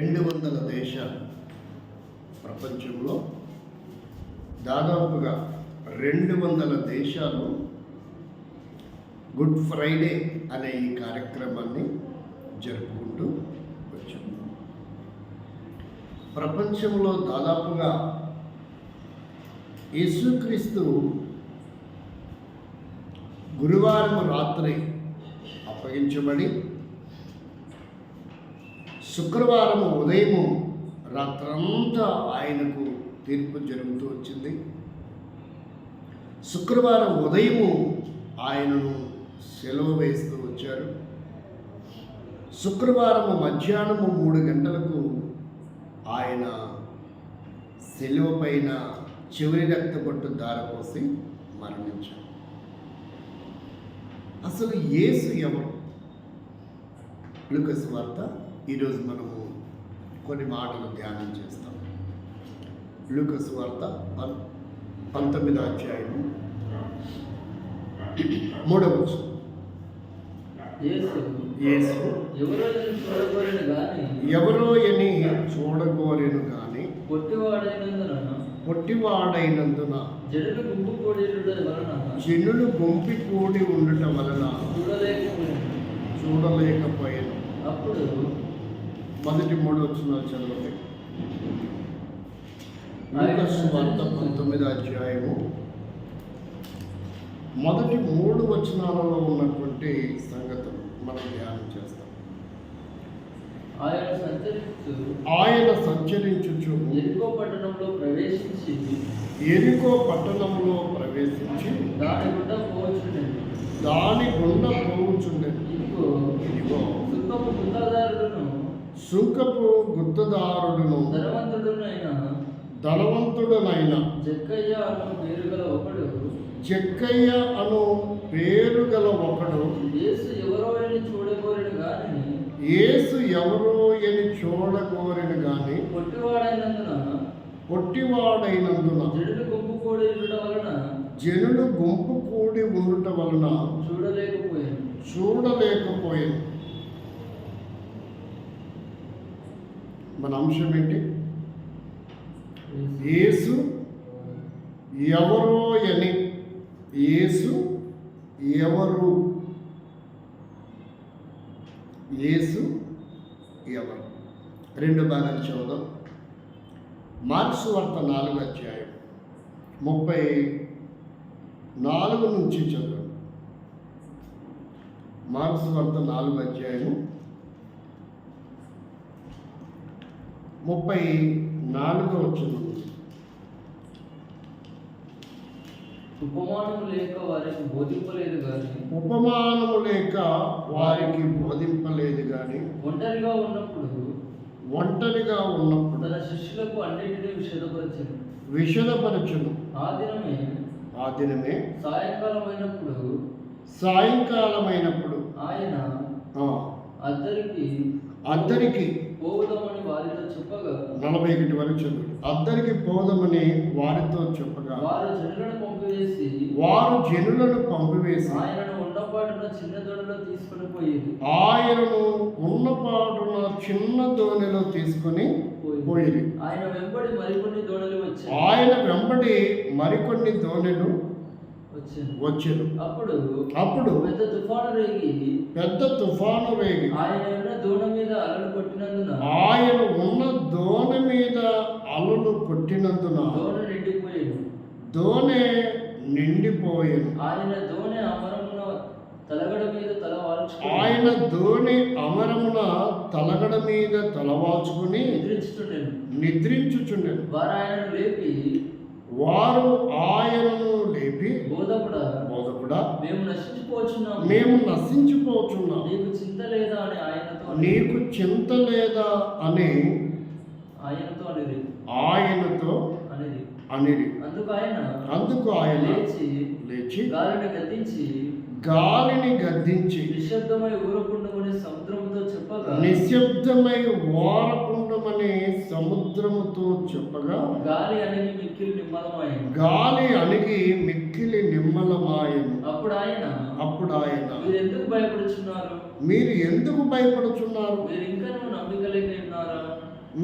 200 దేశాలు, ప్రపంచంలో దాదాపుగా 200 దేశాలు గుడ్ ఫ్రైడే అనే ఈ కార్యక్రమాన్ని జరుపుకుంటూ వచ్చాము. ప్రపంచంలో దాదాపుగా యేసుక్రీస్తు గురువారం రాత్రి అప్పగించబడి శుక్రవారం ఉదయం రాత్రంతా ఆయనకు తీర్పు జరుగుతూ వచ్చింది. శుక్రవారం ఉదయము ఆయనను సెలవు వేస్తూ వచ్చారు. శుక్రవారం మధ్యాహ్నము 3 గంటలకు ఆయన సెలవు పైన చివరి రక్తపొట్టు దారపోసి మరణించారు. అసలు యేసు ఎవరు? లూకా సువార్త ఈరోజు మనము కొన్ని మాటలు ధ్యానం చేస్తాం. లూకా సువార్త 19వ అధ్యాయము 3వ వచనం. యేసు ఎవరో అని చూడగోరెను గాని పొట్టివాడైనందున జనులు గుంపి కూడి ఉండటం వలన చూడలేకపోయాను. అప్పుడు మొదటి 3 వచనాలు చదవండి. లూకా సువార్త 19వ అధ్యాయము మొదటి 3 వచనాలలో ఉన్నటువంటి సంగతులు మనం ధ్యానం చేస్తాం. ఆయన సంచరించుచు ఎరికో పట్టణంలో ప్రవేశించి దాని గుండా పోవచ్చుండెను. ఇదిగో సుంకపు గుత్తదారుడును ధనవంతుడునైన జక్కయ్య అను పేరు గల ఒకడు యేసు ఎవరో అని చూడగోరెను గాని పొట్టివాడైనందున జనులు గుంపు కూడి ఉండటం వలన చూడలేకపోయాను. మన అంశం ఏంటి? యేసు ఎవరో అని. యేసు ఎవరు? యేసు ఎవరు? 2 భాగాలు చదువుదాం. మార్క్స్ వార్త 4వ అధ్యాయం 34 నుంచి చదువు. మార్క్స్ వార్త 4వ అధ్యాయం 34వ వచనం. ఉపమానము లేక వారికి బోధింపలేదు గాని ఒంటరిగా ఉన్నప్పుడు తన శిష్యులకు అన్నిటినీ విషదపరచును. ఆ దినమే సాయంకాలమైనప్పుడు ఆయన అద్దరికి పోదామని వారితో చెప్పగా 41 వరకు చదువు. అద్దరికి పోదామని వారితో చెప్పగా వారు జనులను పంపివేసి ఆయనను ఉన్నపాటున చిన్న దోణిలో తీసుకొని పోయి ఆయన వెంబడి మరికొన్ని దోణులు వచ్చారు. అప్పుడు పెద్ద తుఫాను రేగి ఆయన ఉన్న దోణ మీద అలలు కొట్టినందున దోణె నిండిపోయాను. ఆయన దోణి అమరమున తలగడ మీద తలవాల్చుకుని నిద్రించుచుండెను. వారు ఆయనను లేపి బోధకుడా మేము నశించిపోచున్నాం, నీకు చింత లేదా అని ఆయనతో అనిరి. అందుకు ఆయన లేచి గాలిని గద్దించి నిశ్శబ్దమై ఓరకుండమని సముద్రముతో చెప్పగా గాలి అణిగి మిక్కిలి నిమ్మలమాయను. అప్పుడు ఆయన మీరు ఎందుకు మీరు ఎందుకు భయపడుచున్నారు? మీరు ఇంకా నమ్మిక లేక ఉన్నారా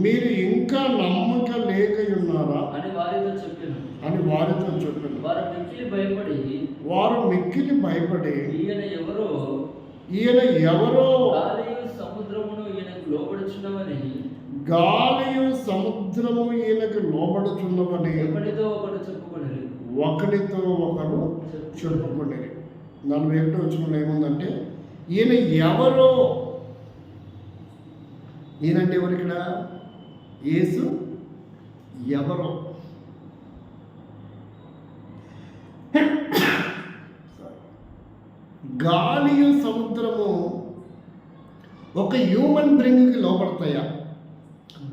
మీరు ఇంకా నమ్మక లేక ఉన్నారా అని వారితో చెప్పాను. అని వారితో చెప్పాను. వారు మిక్కిలి భయపడి ఈయన ఎవరో గాలియు సముద్రమును ఈయనకు లోబడుచున్నవని ఒకరితో ఒకరు చెప్పుకునేది. 41 వచనంలో ఏముందంటే ఈయన ఎవరో, ఈయనంటే ఎవరు ఇక్కడ? యేసు ఎవరో. గాలియు సముద్రము ఒక హ్యూమన్ బ్రెయిన్కి లోపడతాయా?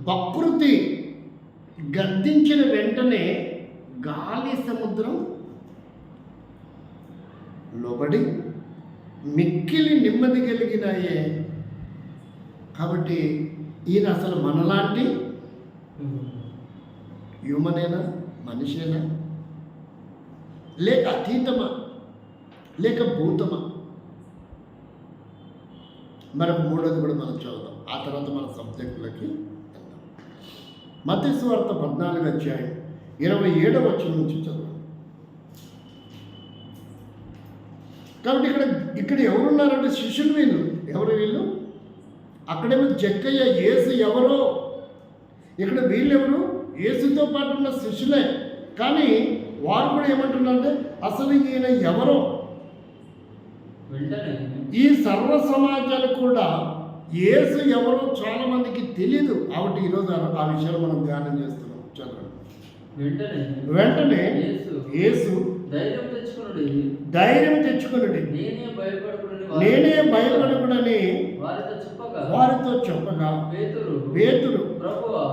ప్రకృతి గద్దించిన వెంటనే గాలి సముద్రం లోబడి మిక్కిలి నెమ్మది కలిగినాయే. కాబట్టి ఈయన అసలు మనలాంటి హ్యూమనేనా, మనిషేనా, లేక అతీతమా, లేక భూతమా? మరొక మూడోది కూడా మనం చదువుదాం, ఆ తర్వాత మన సబ్జెక్టులకి వెళ్దాం. మత్తయి సువార్త 14వ అధ్యాయం 27వ వచనం నుంచి చదువు. కాబట్టి ఇక్కడ ఎవరున్నారంటే శిష్యులు. ఎవరు వీళ్ళు? అక్కడేమో జక్కయ్య యేసు ఎవరో, ఇక్కడ వీళ్ళెవరు? యేసుతో పాటు ఉన్న శిష్యులే. కానీ వారు కూడా ఏమంటున్నారంటే అసలు ఈయన ఎవరో. ఈ సర్వ సమాజాలు కూడా యేసు ఎవరో చాలా మందికి తెలియదు. కాబట్టి ఈరోజు ఆ విషయాలు మనం ధ్యానం చేస్తున్నాం. చదవండి. వెంటనే యేసు ధైర్యం తెచ్చుకునుడి, నేనే భయపడకూడని వారితో చెప్పగా పేతురు ప్రభువా,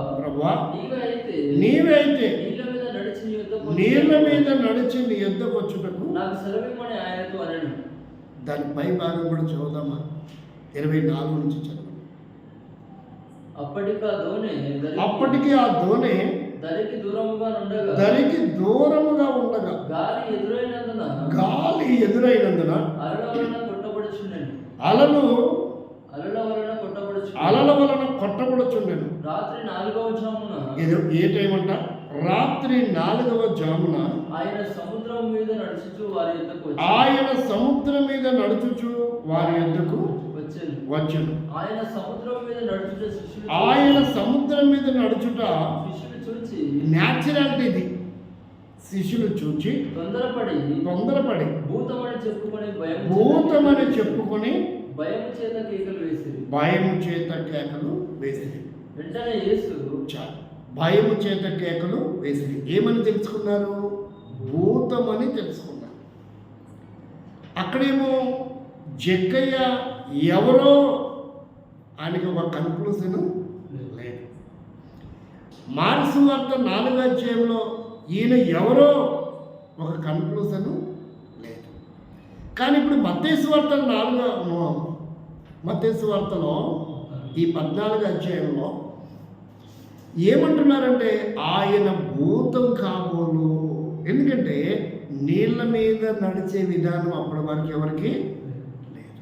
నీవే అయితే నీళ్ళ మీద నడిచి నీ యుద్ధకు వచ్చుటకు దాని పై భాగం కూడా చదువుదామా? 24 నుంచి చదవండి. అప్పటికి ఆ దోణి దరికి దూరముగా ఉండగా గాలి ఎదురైనందున అలల వలన కొట్టబడుచుండెను. ఏ టైం అంట? రాత్రి 4వ జామున ఆయన సముద్రం మీద నడుచుచు వారి యొద్దకు వచ్చెను. ఆయన సముద్రం మీద నడుచుట న్యాచురాలిటీ. ఇది శిష్యులు చూచి తొందరపడి భూతమని చెప్పుకొని భయము చేత కేకలు వేసిరి. వెంటనే యేసు భయము చేత కేకలు వేసిరి. ఏమని తెలుసుకున్నారు? భూతమని తెలుసుకున్నారు. అక్కడేమో జక్కయ్య ఎవరో ఆయనకి ఒక కన్క్లూజన్ లేదు. మార్క్స్ వార్త 4వ అధ్యాయంలో ఈయన ఎవరో ఒక కన్క్లూజన్ లేదు. కానీ ఇప్పుడు మత్తయి సువార్తలో ఈ 14వ అధ్యాయంలో ఏమంటున్నారంటే ఆయన భూతం కాబోలు. ఎందుకంటే నీళ్ళ మీద నడిచే విధానం అప్పటి వరకు ఎవరికి లేదు.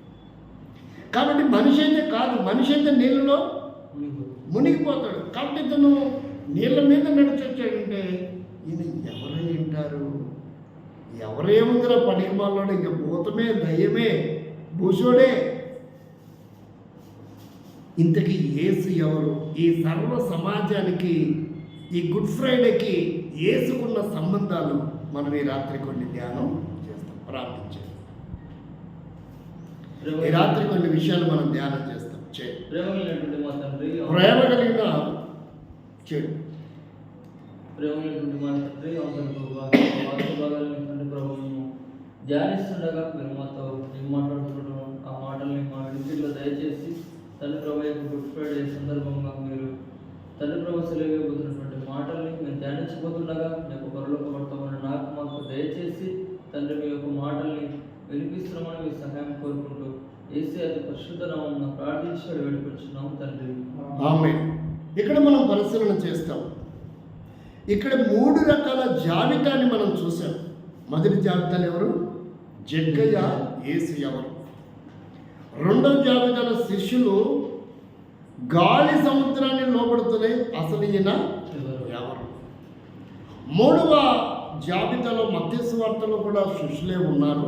కాబట్టి మనిషి అయితే కాదు, మనిషి అయితే నీళ్ళలో మునిగిపోతాడు. కాబట్టి ఇతను నీళ్ళ మీద నడిచొచ్చాడంటే ఈయన ఎవరై ఉంటారు? ఎవరేముందిరా పనికి మాలోడు, ఇంకా భూతమే, దయ్యమే, భూషోడే. ఇంతకీ యేసు ఎవరు? ఈ సర్వ సమాజానికి, ఈ గుడ్ ఫ్రైడేకి యేసుకున్న సంబంధాలు మనం ఈ రాత్రి కొన్ని ధ్యానం చేస్తాం, ప్రార్థించాం. ఈ రాత్రి కొన్ని విషయాలు మనం ధ్యానం చేస్తాం. ప్రేమ కలిగిన చెడు ధ్యానిస్తుండగా మీరు మాతో మాట్లాడుకుంటున్నాం. ఆ మాటల్ని మా ఇంటిలో దయచేసి తండ్రి ప్రభు యొక్క గుడ్ ఫ్రైడే సందర్భంగా మీరు తండ్రి ప్రభు సెలవుపోతున్నటువంటి మాటల్ని మేము ధ్యానించబోతుండగా మీ యొక్క పరలోకవర్తమైన నాకు మాకు దయచేసి తండ్రి మీ యొక్క మాటల్ని వినిపిస్తున్నామని మీ సహాయం కోరుకుంటూ యేసయ్య అతి పరిశుద్ధ నామమున ప్రార్థించి వేడుకొచ్చున్నాం తండ్రి. ఆమేన్. ఇక్కడ మనం పరిశీలన చేస్తాం. ఇక్కడ 3 రకాల జాబితాని మనం చూసాం. మొదటి జాబితాలు ఎవరు? జక్కయ్య, యేసు ఎవరు? రెండవ జాబితాలో శిష్యులు గాలి సముద్రాన్ని లోబడుతున్నాయి, అసలు ఈయన ఎవరు? మూడవ జాబితాలో మత్తయి సువార్తలో కూడా శిష్యులే ఉన్నారు.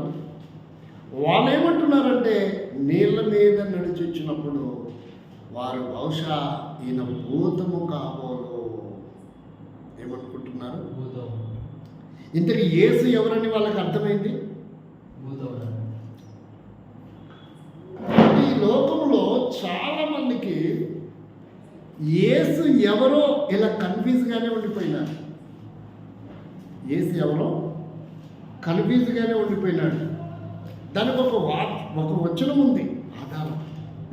వాళ్ళు ఏమంటున్నారంటే నీళ్ళ మీద నడిచి వచ్చినప్పుడు వారు బహుశా ఈయన భూతము కాబోలు ఏమనుకుంటున్నారు? ఇంతకీ యేసు ఎవరని వాళ్ళకి అర్థమైంది. ఈ లోకంలో చాలా మందికి యేసు ఎవరో ఇలా కన్ఫ్యూజ్గానే ఉండిపోయినాడు. యేసు ఎవరో కన్ఫ్యూజ్గానే ఉండిపోయినాడు. దానికి ఒక వచనం ఉంది ఆధారం.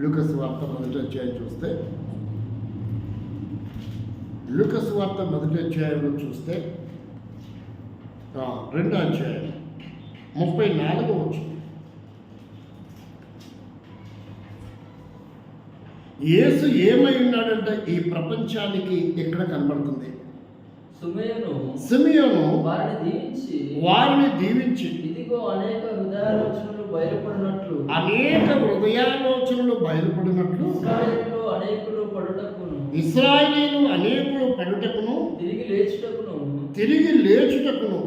లూకాసు వార్త మొదటి అధ్యాయం చూస్తే, లూకాసు వార్త మొదటి అధ్యాయంలో చూస్తే 2వ అధ్యాయం 34వ వచనం. యేసు ఏమై ఉన్నాడంటే ఈ ప్రపంచానికి ఎక్కడ కనబడుతుంది? సిమియోను వారిని దీవించి ఇదిగో అనేక హృదయాలోచనలు బయలుపడినట్లు ఇశ్రాయేలీయులు అనేకులు పడుటకును తిరిగి లేచుటకును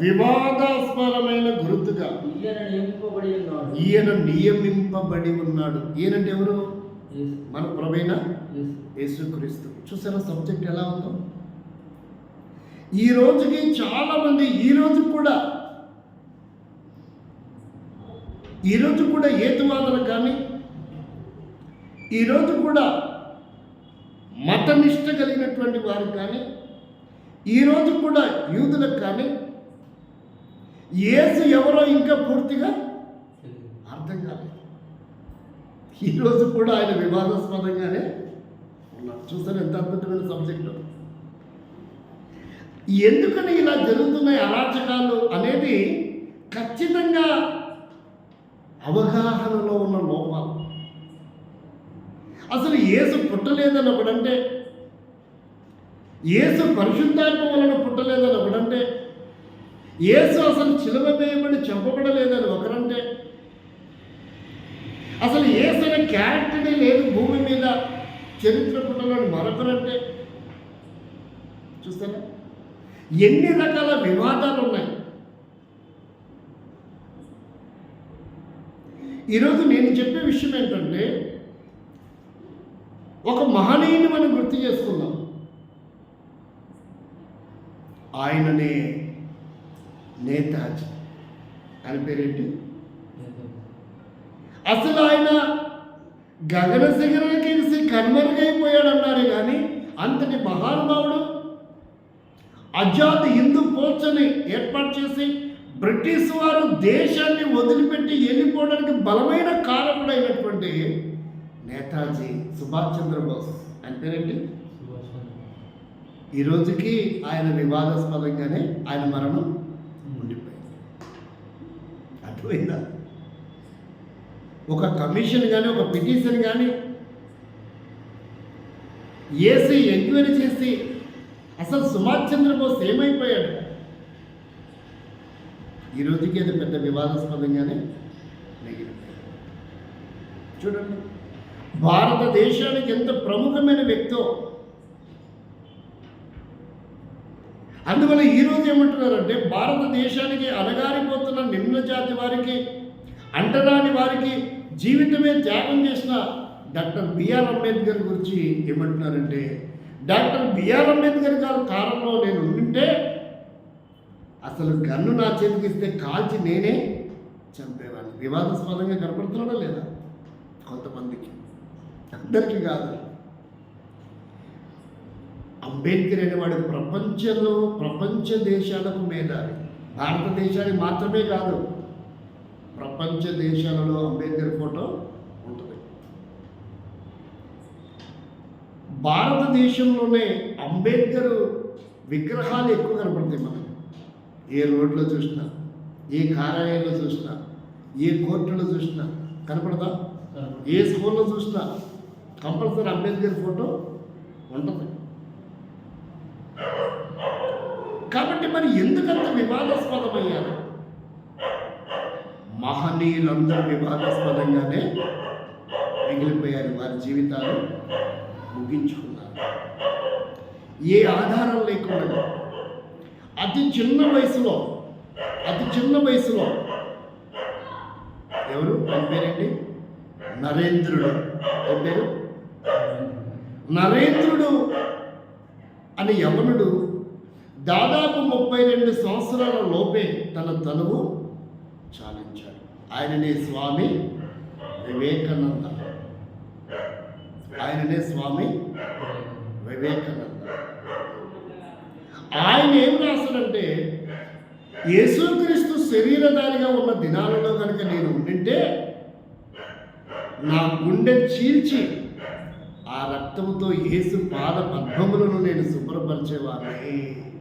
వివాదాస్పదమైన గుర్తుగా ఈయన నియమింపబడి ఉన్నాడు. ఈయనంటే ఎవరు? మన ప్రభువైన యేసుక్రీస్తు. చూసారా సబ్జెక్ట్ ఎలా ఉందో? ఈ రోజుకి చాలా మంది ఈ రోజు కూడా హేతువాదులకు కానీ, ఈరోజు కూడా మతనిష్ట కలిగినటువంటి వారు కానీ, ఈరోజు కూడా యూదులకు కానీ యేసు ఎవరో ఇంకా పూర్తిగా అర్థం కాలేదు. ఈరోజు కూడా ఆయన వివాదాస్పదంగానే ఉన్నారు. చూసారు ఎంత అద్భుతమైన సబ్జెక్టు. ఎందుకని ఇలా జరుగుతున్నాయి అరాచకాలు అనేది ఖచ్చితంగా అవగాహనలో ఉన్న లోపాలు. అసలు యేసు పుట్టలేదని ఒకడంటే, యేసు పరిశుద్ధాత్మ వలన పుట్టలేదని ఒకడంటే, యేసు అసలు శిలువ వేయబడి చంపబడలేదని ఒకరంటే, అసలు యేసు అనే క్యారెక్టరే లేదు భూమి మీద చరిత్ర పుట్టలని మరొకరంటే. చూస్తారా ఎన్ని రకాల వివాదాలు ఉన్నాయి. ఈరోజు నేను చెప్పే విషయం ఏంటంటే, ఒక మహనీయుని మనం గుర్తు చేసుకుందాం. ఆయననే నేతాజీ. ఆయన పేరేంటి? అసలు ఆయన గగన శిఖరానికి కన్మరుగైపోయాడు అన్నారు కానీ అంతటి మహానుభావుడు ఆజాద్ హిందూ ఫోర్స్ని ఏర్పాటు చేసి బ్రిటిష్ వారు దేశాన్ని వదిలిపెట్టి వెళ్ళిపోవడానికి బలమైన కారకుడైనటువంటి నేతాజీ సుభాష్ చంద్రబోస్. ఆయన పేరేంటి? ఈ రోజుకి ఆయన వివాదాస్పదంగానే ఆయన మరణం ఉండిపోయింది. అర్థమైందా? ఒక కమిషన్ కానీ ఒక పిటిషన్ కానీ వేసి ఎంక్వైరీ చేసి అసలు సుభాష్ చంద్రబోస్ ఏమైపోయాడు? ఈ రోజుకి అది పెద్ద వివాదాస్పదంగానే మిగిలిపోయాడు. చూడండి భారతదేశానికి ఎంత ప్రముఖమైన వ్యక్తో. అందువల్ల ఈరోజు ఏమంటున్నారంటే భారతదేశానికి అణగారిపోతున్న నిమ్న జాతి వారికి, అంటరాని వారికి జీవితమే త్యాగం చేసిన డాక్టర్ బిఆర్ అంబేద్కర్ గురించి ఏమంటున్నారంటే, డాక్టర్ బిఆర్ అంబేద్కర్ గారు కాలంలో నేను ఉంటే అసలు గన్ను నా చేతికి ఇస్తే కాల్చి నేనే చంపేవాడిని. వివాదాస్పదంగా కనపడుతున్నాడా లేదా? కొంతమందికి, అందరికీ కాదు. అంబేద్కర్ అనేవాడు ప్రపంచ దేశాలకు మేధావి. భారతదేశానికి మాత్రమే కాదు, ప్రపంచ దేశాలలో అంబేద్కర్ ఫోటో ఉంటుంది. భారతదేశంలోనే అంబేద్కర్ విగ్రహాలు ఎక్కువ కనపడతాయి మనకు. ఏ రోడ్లో చూసినా, ఏ కార్యాలయంలో చూసినా, ఏ కోర్టులో చూసినా కనపడదా? ఏ స్కూల్లో చూసినా కంపల్సరీ అంబేద్కర్ ఫోటో ఉంటుంది. కాబట్టి మరి ఎందుకంత వివాదాస్పదమయ్యారు? మహనీయులందరూ వివాదాస్పదంగానే మిగిలిపోయారు. వారి జీవితాలు ముగించుకున్నారు ఏ ఆధారం లేకుండా. అతి చిన్న వయసులో ఎవరు ఆయన పేరేంటి? నరేంద్రుడు. ఏం పేరు? నరేంద్రుడు అని యవనుడు దాదాపు 32 సంవత్సరాల లోపే తన తనువు చాలించాడు. ఆయననే స్వామి వివేకానంద. ఆయన ఏం రాశాడంటే, యేసుక్రీస్తు శరీరధారిగా ఉన్న దినాలలో కనుక నేను ఉండింటే నా గుండె చీల్చి ఆ రక్తముతో యేసు పాద పద్మములను నేను శుభ్రపరిచేవాడిని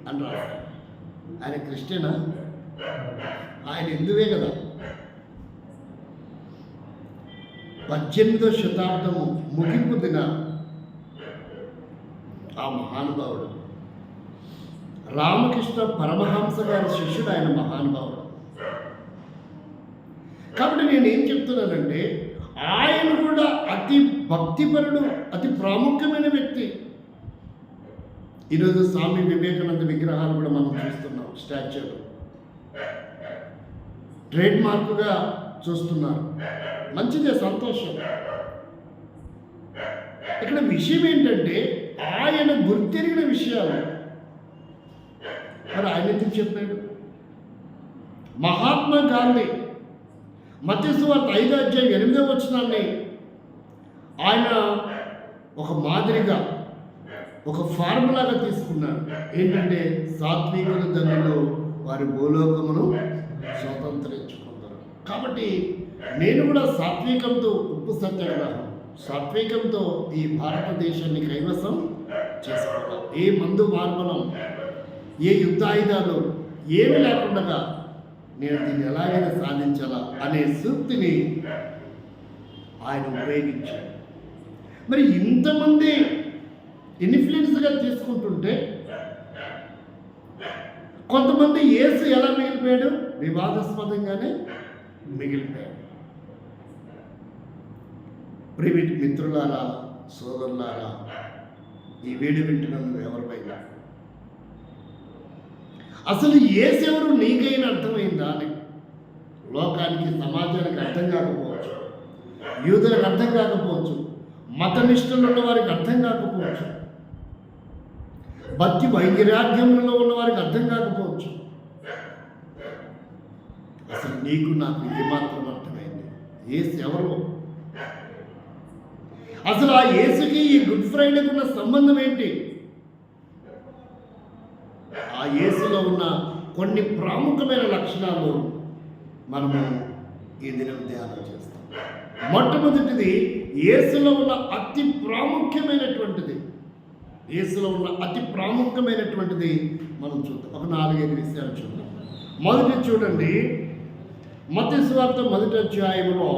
అని రాశాడు. ఆయన క్రిస్టియనా? ఆయన హిందువే కదా. 18వ శతాబ్దము ముగింపు దిన ఆ మహానుభావుడు రామకృష్ణ పరమహంస గారి శిష్యుడు. ఆయన మహానుభావుడు. కాబట్టి నేను ఏం చెప్తున్నానంటే, ఆయన కూడా అతి భక్తిపరుడు, అతి ప్రాముఖ్యమైన వ్యక్తి. ఈరోజు స్వామి వివేకానంద విగ్రహాలు కూడా మనం చూస్తున్నాం. స్టాచ్యూలు ట్రేడ్ మార్కుగా చూస్తున్నారు. మంచిదే, సంతోషం. ఇక్కడ విషయం ఏంటంటే, ఆయన గుర్తెరిగిన విషయాలు మరి ఆయన ఎందుకు చెప్పాడు? మహాత్మా గాంధీ మత్తయి సువార్త 5వ అధ్యాయం 8వ వచనాన్ని ఆయన ఒక మాదిరిగా, ఒక ఫార్ములాగా తీసుకున్నాడు. ఏంటంటే, సాత్వికుల ధనులు వారి భూలోకమును స్వతంత్రించుకుంటారు. కాబట్టి నేను కూడా సాత్వికంతో, ఉప్పు సత్యాగ్రహం, సాత్వికంతో ఈ భారతదేశాన్ని కైవసం చేసుకోవాలి. ఏ మందు మార్గం, ఏ యుద్ధాయుధాలు ఏమి లేకుండా నేను దీన్ని ఎలాగైనా సాధించాలా అనే సూక్తిని ఆయన ఉపయోగించాడు. మరి ఇంతమంది ఇన్ఫ్లుయెన్స్గా తీసుకుంటుంటే కొంతమంది యేసు ఎలా మిగిలిపోయాడు? వివాదాస్పదంగానే మిగిలిపోయాడు. ప్రియమైన మిత్రులారా, సోదరులారా, ఈ వీడియో వింటున్నందుకు ఎవరిపైనా అసలు యేసెవరు నీకైనా అర్థమైందా అని లోకానికి, సమాజానికి అర్థం కాకపోవచ్చు, యూదులకు అర్థం కాకపోవచ్చు, మత నిష్ఠలో ఉన్న వారికి అర్థం కాకపోవచ్చు, భక్తి వైరాగ్యంలో ఉన్న వారికి అర్థం కాకపోవచ్చు. అసలు నీకు నాకు ఏమాత్రం అర్థమైంది? యేసు ఎవరు? అసలు ఆ యేసుకి ఈ గుడ్ ఫ్రైడేకి ఉన్న సంబంధం ఏంటి? ఆ యేసులో ఉన్న కొన్ని ప్రాముఖ్యమైన లక్షణాలు మనము ఈ దినం ధ్యానం చేస్తాం. మొట్టమొదటిది, యేసులో ఉన్న అతి ప్రాముఖ్యమైనటువంటిది మనం చూద్దాం. ఒక 4-5 విషయాలు చూద్దాం. మొదటి చూడండి, మత్తయి సువార్త 1వ అధ్యాయంలో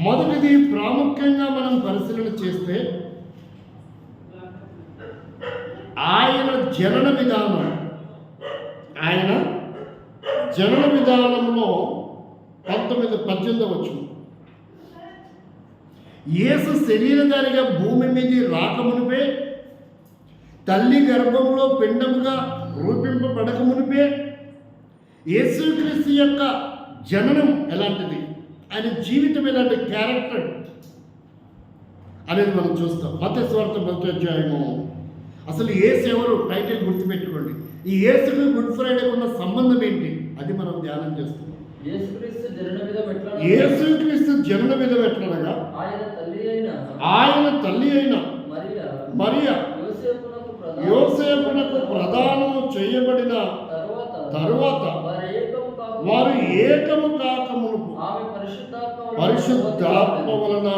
మొదటిది ప్రాముఖ్యంగా మనం పరిశీలన చేస్తే, ఆయన జనన విధానంలో 18వ వచనం, యేసు శరీరధారిగా భూమి మీద రాకమునిపే, తల్లి గర్భంలో పిండముగా రూపింపబడకమునిపే యేసుక్రీస్తు యొక్క జననం ఎలాంటిది, ఆయన జీవితం ఎలాంటి క్యారెక్టర్ అనేది మనం చూస్తాం. మత్తయి సువార్త 1వ అధ్యాయము. అసలు యేసు ఎవరు? టైటిల్ గుర్తుపెట్టుకోండి. ఈ యేసుకు గుడ్ ఫ్రైడేకి ఉన్న సంబంధం ఏంటి? అది మనం ధ్యానం చేస్తున్నాం. యేసుక్రీస్తు జనన విధం ఎట్లనగా, ఆయన తల్లి అయిన మరియా యోసేపునకు ప్రదానము చేయబడిన తరువాత వారు ఏకము కాకమునుపు పరిశుద్ధాత్మ వలన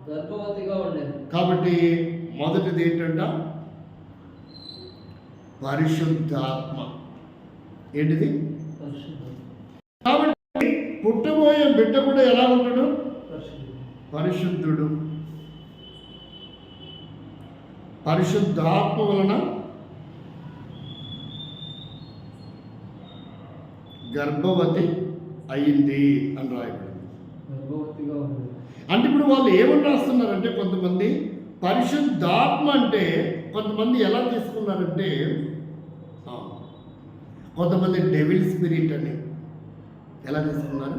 గర్భవతిగా ఉండేది. కాబట్టి మొదటిది ఏంటంట? పరిశుద్ధాత్మ. ఏంటిది? కాబట్టి పుట్టబోయే బిడ్డ కూడా ఎలా ఉంటాడు? పరిశుద్ధుడు. పరిశుద్ధాత్మ వలన గర్భవతి అయింది అని రాయబడింది. గర్భవతిగా ఉంది. అంటే ఇప్పుడు వాళ్ళు ఏమని రాస్తున్నారంటే, కొంతమంది పరిశుద్ధాత్మ అంటే కొంతమంది ఎలా తీసుకున్నారంటే, కొంతమంది డెవిల్ స్పిరిట్ అని ఎలా తీసుకున్నారు?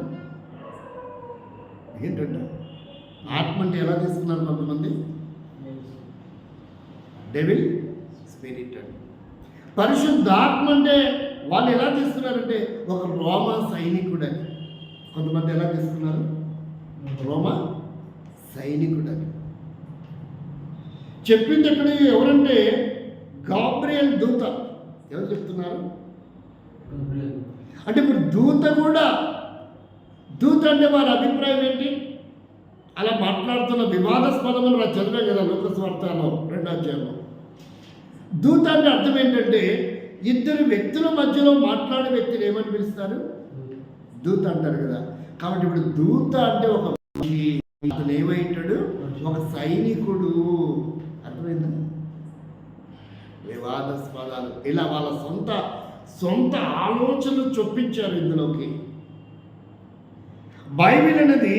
ఏంటంటే ఆత్మ అంటే ఎలా తీసుకున్నారు కొంతమంది? డెవిల్ స్పిరిట్ అని. పరిశుద్ధాత్మ అంటే వాళ్ళు ఎలా తీసుకున్నారంటే ఒక రోమా సైనికుడు అని. కొంతమంది ఎలా తీసుకున్నారు? రోమా సైనికుడు అని చెప్పింది. ఎక్కడ ఎవరంటే గాబ్రియల్ దూత. ఎవరు చెప్తున్నారు? అంటే ఇప్పుడు దూత కూడా, దూత అంటే వారి అభిప్రాయం ఏంటి? అలా మాట్లాడుతున్న వివాదాస్పదములు మనం చదివాం కదా లోకస్వార్థలో 2వ అధ్యాయంలో. దూత అంటే అర్థం ఏంటంటే ఇద్దరు వ్యక్తుల మధ్యలో మాట్లాడే వ్యక్తిని ఏమని పిలుస్తారు? దూత అంటారు కదా. కాబట్టి ఇప్పుడు దూత అంటే ఒక మనిషి, అతను ఏమైంటాడు? ఒక సైనికుడు. అర్థమైందా? వివాదాస్పదాలు ఇలా వాళ్ళ సొంత ఆలోచనలు చొప్పించారు ఇందులోకి. బైబిల్ అనేది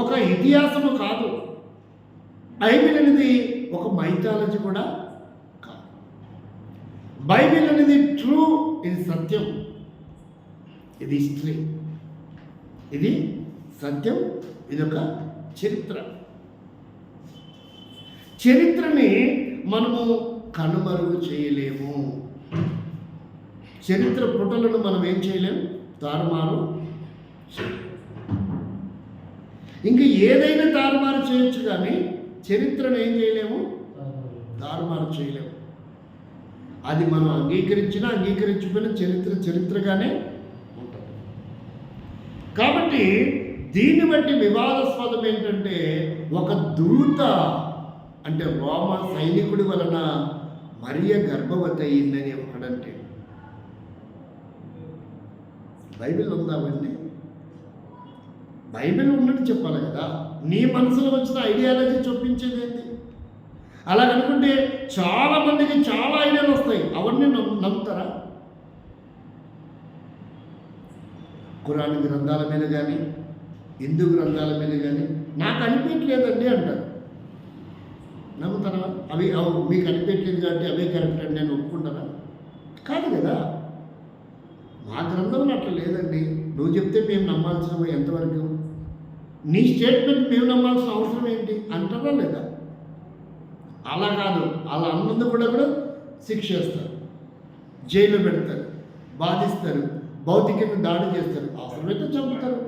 ఒక ఇతిహాసము కాదు. బైబిల్ అనేది ఒక మైథాలజీ కూడా కాదు. బైబిల్ అనేది ట్రూ, ఇది సత్యం, ఇది హిస్టరీ, ఇది సత్యం, ఇది ఒక చరిత్ర. చరిత్రని మనము కనుమరుగు చేయలేము. చరిత్ర పుటలను మనం ఏం చేయలేము? తారుమారు చేయలేము. ఇంకా ఏదైనా తారుమారు చేయొచ్చు, కానీ చరిత్రను ఏం చేయలేము? తారుమారు చేయలేము. అది మనం అంగీకరించినా అంగీకరించకపోయినా చరిత్రగానే ఉంటుంది. కాబట్టి దీన్ని బట్టి వివాదాస్పదం ఏంటంటే, ఒక దూత అంటే రోమా సైనికుడి వలన మరియ గర్భవతి అయిందని ఒకడంటే. బైబిల్ ఉందా? అవన్నీ బైబిల్ ఉన్నట్టు చెప్పాలి కదా. నీ మనసులో వచ్చిన ఐడియాలజీ చూపించేది ఏంటి? అలా అనుకుంటే చాలామందికి చాలా ఐడియాలు వస్తాయి. అవన్నీ నమ్ముతారా? ఖురాన్ గ్రంథాల మీద కానీ హిందూ గ్రంథాల మీద కానీ నాకు అనిపించలేదండి అంటారు. నమ్ముతారా? అవి మీకు అనిపించలేదు కాబట్టి అవే కరెక్ట్ అని నేను ఒప్పుకుంటారా? కాదు కదా. మా గ్రంథంలో అట్లా లేదండి, నువ్వు చెప్తే మేము నమ్మాల్సిన ఎంతవరకు? నీ స్టేట్మెంట్ మేము నమ్మాల్సిన అవసరం ఏంటి అంటారా లేదా? అలా కాదు. అలా అన్నది కూడా శిక్ష చేస్తారు, జైల్లో పెడతారు, బాధిస్తారు, భౌతికంగా దాడి చేస్తారు, అవసరమైతే చంపుతారు.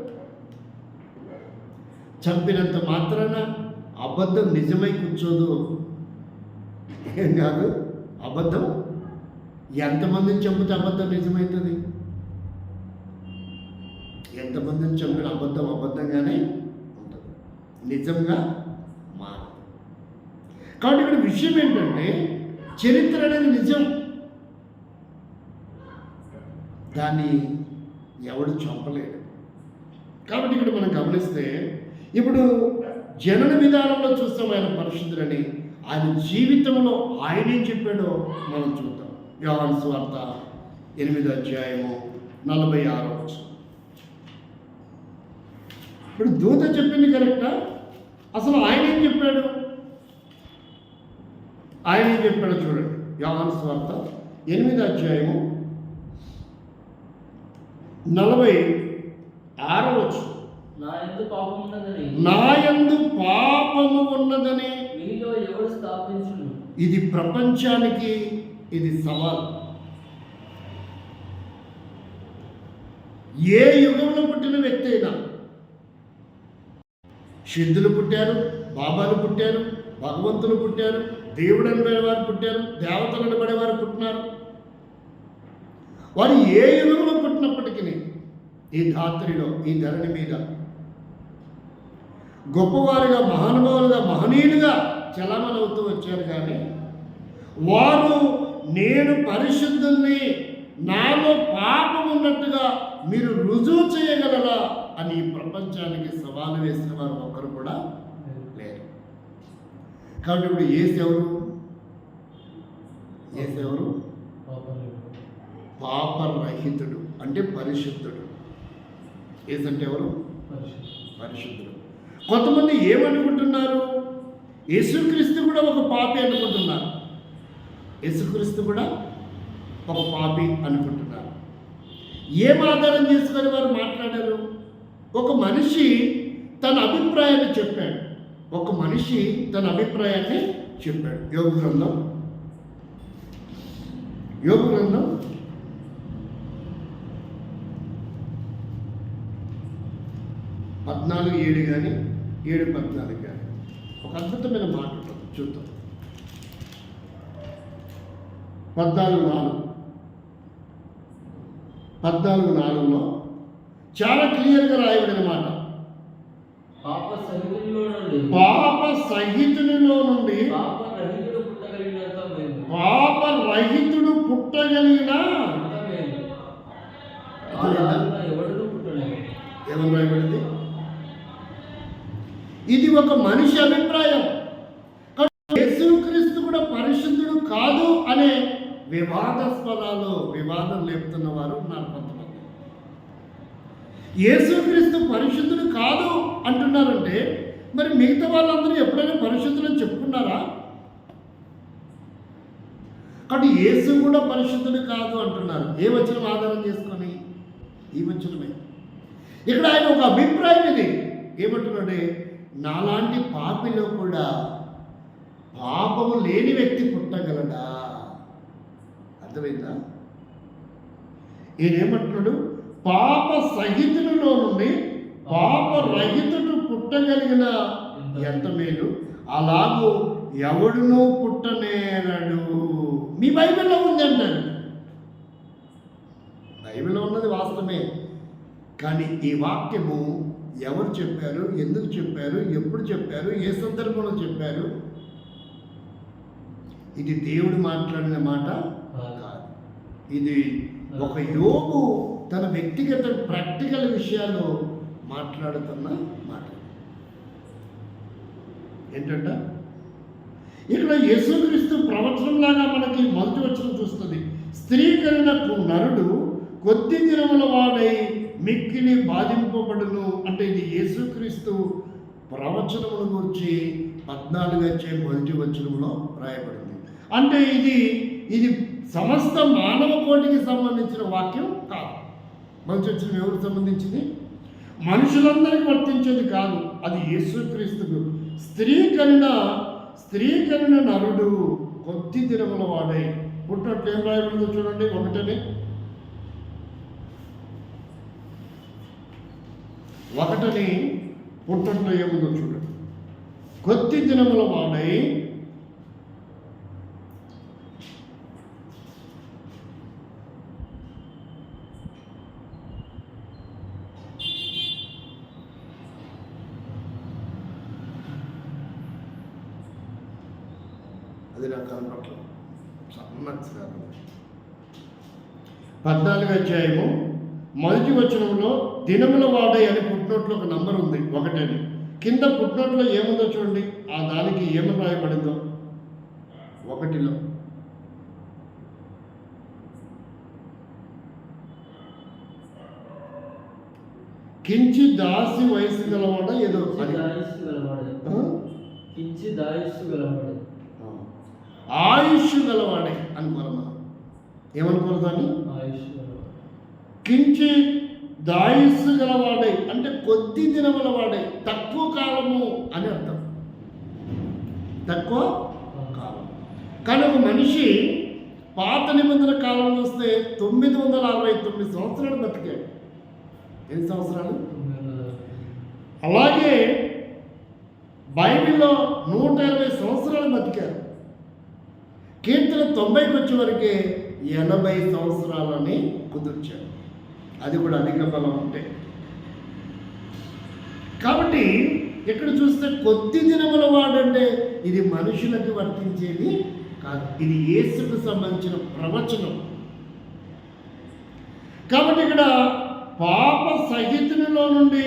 చంపినంత మాత్రాన అబద్ధం నిజమై కూర్చోదు. ఏం కాదు, అబద్ధం ఎంతమందిని చంపితే అబద్ధం నిజమవుతుంది? ఎంతమందిని చంపిన అబద్ధం అబద్ధంగానే ఉంటుంది, నిజంగా మారదు. కాబట్టి ఇక్కడ విషయం ఏంటంటే, చరిత్ర అనేది నిజం, దాన్ని ఎవడు చంపలేడు. కాబట్టి ఇక్కడ మనం గమనిస్తే, ఇప్పుడు జనన విధానంలో చూస్తాం ఆయన పరిశుద్ధులని. ఆయన జీవితంలో ఆయన ఏం చెప్పాడో మనం చూద్దాం. యోహాను సువార్త 8వ అధ్యాయము 46వ వచనం. ఇప్పుడు దూత చెప్పింది కరెక్టా? అసలు ఆయన ఏం చెప్పాడు? ఆయన ఏం చెప్పాడో చూడండి. యోహాను సువార్త 8వ అధ్యాయము 46వ వచనం. నా యందు పాపము ఉన్నదని మీలో ఎవడు స్థాపించును? ఇది ప్రపంచానికి ఇది సవాల్. ఏ యుగంలో పుట్టిన వ్యక్తి అయినా, సిద్ధులు పుట్టారు, బాబాలు పుట్టారు, భగవంతులు పుట్టారు, దేవుడు అనబడేవారు పుట్టారు, దేవతలు అనబడేవారు పుట్టినారు. వారు ఏ యుగంలో పుట్టినప్పటికీ ఈ ధాత్రిలో, ఈ ధరణి మీద గొప్పవారుగా, మహానుభావులుగా, మహనీయులుగా చలామణి అవుతూ వచ్చారు. కానీ వారు నేను పరిశుద్ధుల్ని, నాలో పాపం ఉన్నట్టుగా మీరు రుజువు చేయగలరా అని ఈ ప్రపంచానికి సవాలు వేసిన వారు ఒక్కరు కూడా లేరు. కాబట్టి ఇప్పుడు యేసెవరు? పాపరహితుడు అంటే పరిశుద్ధుడు. యేసు అంటే ఎవరు? పరిశుద్ధుడు. పరిశుద్ధుడు. కొంతమంది ఏమనుకుంటున్నారు? యేసుక్రీస్తు కూడా ఒక పాపి అనుకుంటున్నారు. యేసుక్రీస్తు కూడా ఒక పాపి అనుకుంటున్నారు. ఏం ఆధారం చేసుకొని వారు మాట్లాడారు? ఒక మనిషి తన అభిప్రాయాన్ని చెప్పాడు. ఒక మనిషి తన అభిప్రాయాన్ని చెప్పాడు. యోబు గ్రంథం 14:7 కానీ 7:14 కానీ ఒక అద్భుతమైన మాట ఉంటుంది, చూద్దాం. 14:4లో చాలా క్లియర్గా రాయబడిన మాట. పాప సహితునిలో నుండి పాప సహితునిలో నుండి పాపరహితుడు పుట్టగలిగినంత మేలు. పాపరహితుడు పుట్టగలిగిన అంత మేలు. అలాగున ఎవడునూ పుట్టలేదు. ఏమని రాయబడింది? ఇది ఒక మనిషి అభిప్రాయం. యేసుక్రీస్తు కూడా పరిశుద్ధుడు కాదు అనే వివాదాస్పదాలు వివాదం లేపుతున్న వారు ఉన్నారు కొంతమంది. యేసుక్రీస్తు పరిశుద్ధుడు కాదు అంటున్నారంటే మరి మిగతా వాళ్ళందరూ ఎప్పుడైనా పరిశుద్ధులని చెప్పుకున్నారా? కాబట్టి యేసు కూడా పరిశుద్ధుడు కాదు అంటున్నారు. ఏ వచనం ఆధారం చేసుకొని? ఈ వచనమే. ఇక్కడ ఆయన ఒక అభిప్రాయం ఇది ఏమంటున్నాడే, నాలాంటి పాపిలో కూడా పాపము లేని వ్యక్తి పుట్టగలడా? అర్థమైందా? ఈయనేమంటున్నాడు? పాప సహితునిలో నుండి పాపరహితుడు పుట్టగలిగిన ఎంత మేలు. అలాగూ ఎవడునూ పుట్టనేరడు. మీ బైబిల్లో ఉంది అంటారు. బైబిల్లో ఉన్నది వాస్తవమే. కానీ ఈ వాక్యము ఎవరు చెప్పారు, ఎందుకు చెప్పారు, ఎప్పుడు చెప్పారు, ఏ సందర్భంలో చెప్పారు? ఇది దేవుడు మాట్లాడిన మాట కాదు. ఇది ఒక యోబు తన వ్యక్తిగత ప్రాక్టికల్ విషయాలు మాట్లాడుతున్న మాట. ఏంటంట? ఇక్కడ యేసుక్రీస్తు ప్రవచనంలాగా మనకి మొదటి వచనం చూస్తుంది. స్త్రీ కనినకు నరుడు కొద్ది దినముల వాడై మిక్కిలి బాధింపబడును. అంటే ఇది యేసుక్రీస్తు ప్రవచనమును గురించి 14 మొదటి వచనంలో రాయబడింది. అంటే ఇది సమస్త మానవ కోటికి సంబంధించిన వాక్యం కాదు. మొదటి వచనం ఎవరికి సంబంధించింది? మనుషులందరికీ వర్తించేది కాదు. అది యేసుక్రీస్తుకు. స్త్రీ కనిన నరుడు కొద్ది దినముల వాడై పుట్టినట్లు ఏం రాయబడిందో చూడండి. ఒకటని పుట్టట్లో ఏముందో చూడండి. కొద్ది దినముల వాడై అది నాకు కనపట్ల సన్నచ్చారు. 14 మొదటి వచనంలో దినముల వాడై అని పుట్టినట్లు ఒక నంబర్ ఉంది, 1 అని. కింద పుట్టినట్లో ఏముందో చూడండి. ఆ దానికి ఏమని రాయబడిందో 1లో. కించి దాసి వయసు గలవాడ ఏదో ఆయుష్ గలవాడే అనుకోవాలి మనం. ఏమనుకోవాలి దాన్ని? కించి దాయుస్సు గలవాడై అంటే కొద్ది దినముల వాడై, తక్కువ కాలము అని అర్థం. తక్కువ కాలం. కానీ ఒక మనిషి పాత నిబంధన కాలంలో వస్తే 969 సంవత్సరాలు బతికాడు. ఎన్ని సంవత్సరాలు? అలాగే బైబిల్లో 120 సంవత్సరాలు బతికారు. కీర్తన 90కి వచ్చే వరకే 80 సంవత్సరాలని కుదుర్చాడు. అది కూడా అధిక బలం ఉంటే. కాబట్టి ఇక్కడ చూస్తే కొద్ది దినముల వాడంటే ఇది మనుషులకు వర్తించేది కాదు. ఇది యేసుకు సంబంధించిన ప్రవచనం. కాబట్టి ఇక్కడ పాప సహితునిలో నుండి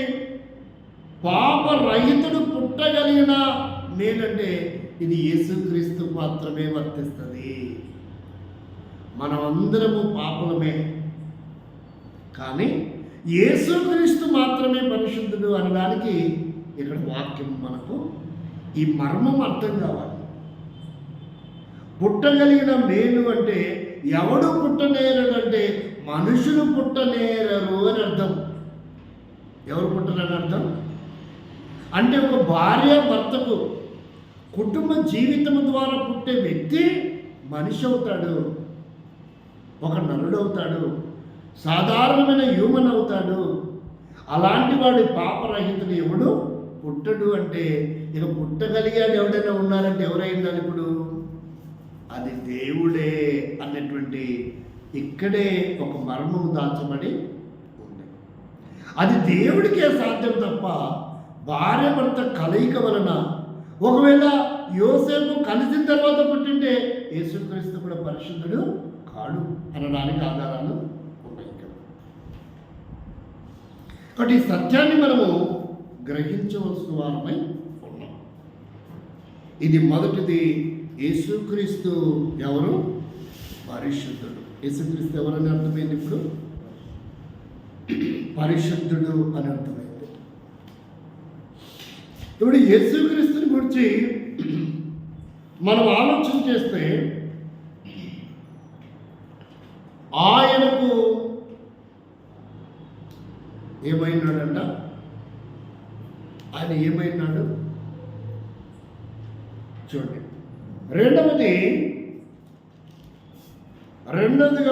పాపరహితుడు పుట్టగలిగిన మేలంటే ఇది యేసుక్రీస్తు మాత్రమే వర్తిస్తుంది. మనమందరము పాపలమే. కానీ యేసుక్రీస్తు మాత్రమే పరిశుద్ధుడు అనడానికి ఇక్కడ వాక్యం మనకు ఈ మర్మం అర్థం కావాలి. పుట్టగలిగిన మేలు అంటే ఎవడు పుట్టనేరడంటే మనుషులు పుట్టనేరరు అని అర్థం. ఎవరు పుట్టరని అర్థం అంటే ఒక భార్య భర్తకు కుటుంబ జీవితం ద్వారా పుట్టే వ్యక్తి మనిషి అవుతాడు, ఒక నరుడు అవుతాడు, సాధారణమైన హ్యూమన్ అవుతాడు. అలాంటి వాడి పాపరహితుడు ఎవడు పుట్టడు అంటే ఇక పుట్టగలిగాడు ఎవడైనా ఉన్నారంటే ఎవరైందని ఇప్పుడు అది దేవుడే అన్నటువంటి ఇక్కడే ఒక మర్మం దాచబడి ఉంది. అది దేవుడికే సాధ్యం తప్ప భార్య భర్త కలయిక వలన ఒకవేళ యోసేపు కలిసిన తర్వాత పుట్టింటే యేసుక్రీస్తు కూడా పరిశుద్ధుడు కాడు అనడానికి ఆధారాలు ఉన్నాయి ఇక్కడ. కాబట్టి ఈ సత్యాన్ని మనము గ్రహించవలసిన వారమై ఉన్నాం. ఇది మొదటిది, యేసుక్రీస్తు ఎవరు? పరిశుద్ధుడు. యేసుక్రీస్తు ఎవరని అర్థమైంది ఇప్పుడు? పరిశుద్ధుడు అని అర్థమైంది. ఇప్పుడు యేసుక్రీస్తుని గురించి మనం ఆలోచన చేస్తే ఆయనకు ఏమైనాడంట? ఆయన ఏమైనాడు చూడండి. రెండవదిగా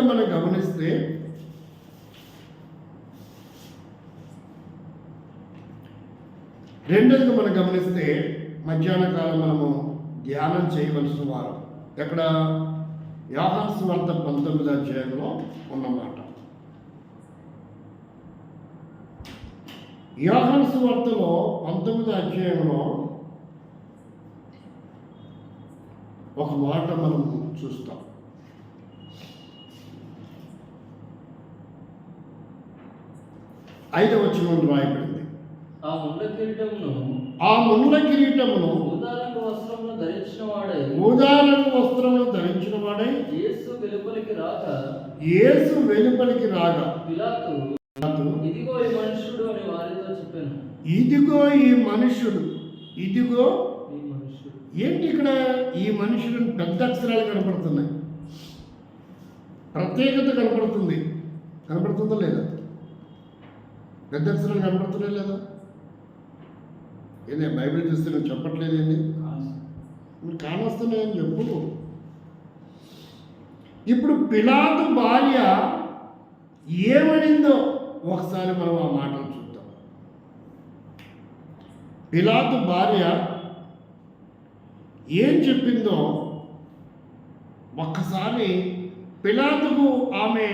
మనం గమనిస్తే మధ్యాహ్న కాలం మనము ధ్యానం చేయవలసిన వారు ఎక్కడ? యోహాను సువార్త 19వ అధ్యాయంలో ఉన్నమాట. యోహాను సువార్తలో 19వ అధ్యాయంలో ఒక మాట మనం చూస్తాం. 5వ వచనంలో రాయబడింది, ఆ ముండ్ల కిరీటమును ఊదారంగు వస్త్రమును ధరించిన వాడై యేసు వెలుపలికి రాగా పిలాతు ఇదిగో ఈ మనుష్యుడు అని వారితో చెప్పాను. ఇదిగో ఈ మనుష్యుడు. ఏంటి ఇక్కడ? ఈ మనుషుడు పెద్ద అక్షరాలు కనపడుతున్నాయి, ప్రత్యేకత కనపడుతుందా లేదా? పెద్ద అక్షరాలు కనపడుతున్నాయి లేదా? ఏదే బైబిల్ చూస్తే నువ్వు చెప్పట్లేదు ఏంటి? కానొస్తున్నాయని చెప్పు. ఇప్పుడు పిలాతు భార్య ఏమనిందో ఒకసారి మనం ఆ మాటలు చూద్దాం. పిలాతు భార్య ఏం చెప్పిందో ఒక్కసారి పిలాతుకు ఆమె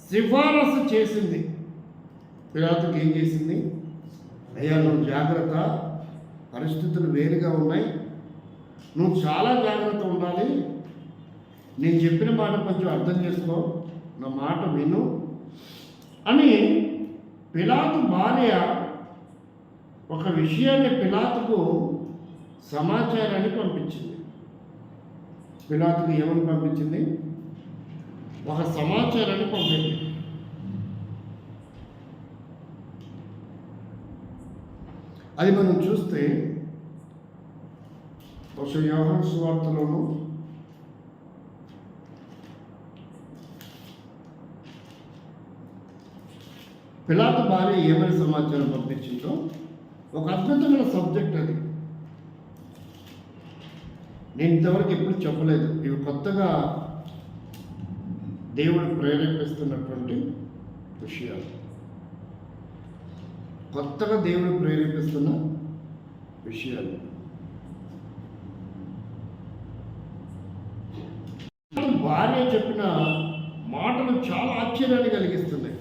సిఫారసు చేసింది. పిలాతుకు ఏం చేసింది? అయ్యా నువ్వు జాగ్రత్త, పరిస్థితులు వేరుగా ఉన్నాయి, నువ్వు చాలా జాగ్రత్త ఉండాలి, నేను చెప్పిన మాట కొంచెం అర్థం చేసుకో, నా మాట విను అని పిలాతు భార్య ఒక విషయాన్ని పిలాతుకు సమాచారాన్ని పంపించింది. పిలాతుకు ఏమని పంపించింది? ఒక సమాచారాన్ని పంపింది. అది మనం చూస్తే యోహాను సువార్తలోను పిలాతు భార్య ఏమని సమాచారం పంపించిందో ఒక అద్భుతమైన సబ్జెక్ట్ అది. నేను ఇంతవరకు ఎప్పుడు చెప్పలేదు. ఇవి కొత్తగా దేవుడు ప్రేరేపిస్తున్నటువంటి విషయాలు, కొత్తగా దేవుడు ప్రేరేపిస్తున్న విషయాలు. భార్య చెప్పిన మాటలు చాలా ఆశ్చర్యాన్ని కలిగిస్తున్నాయి.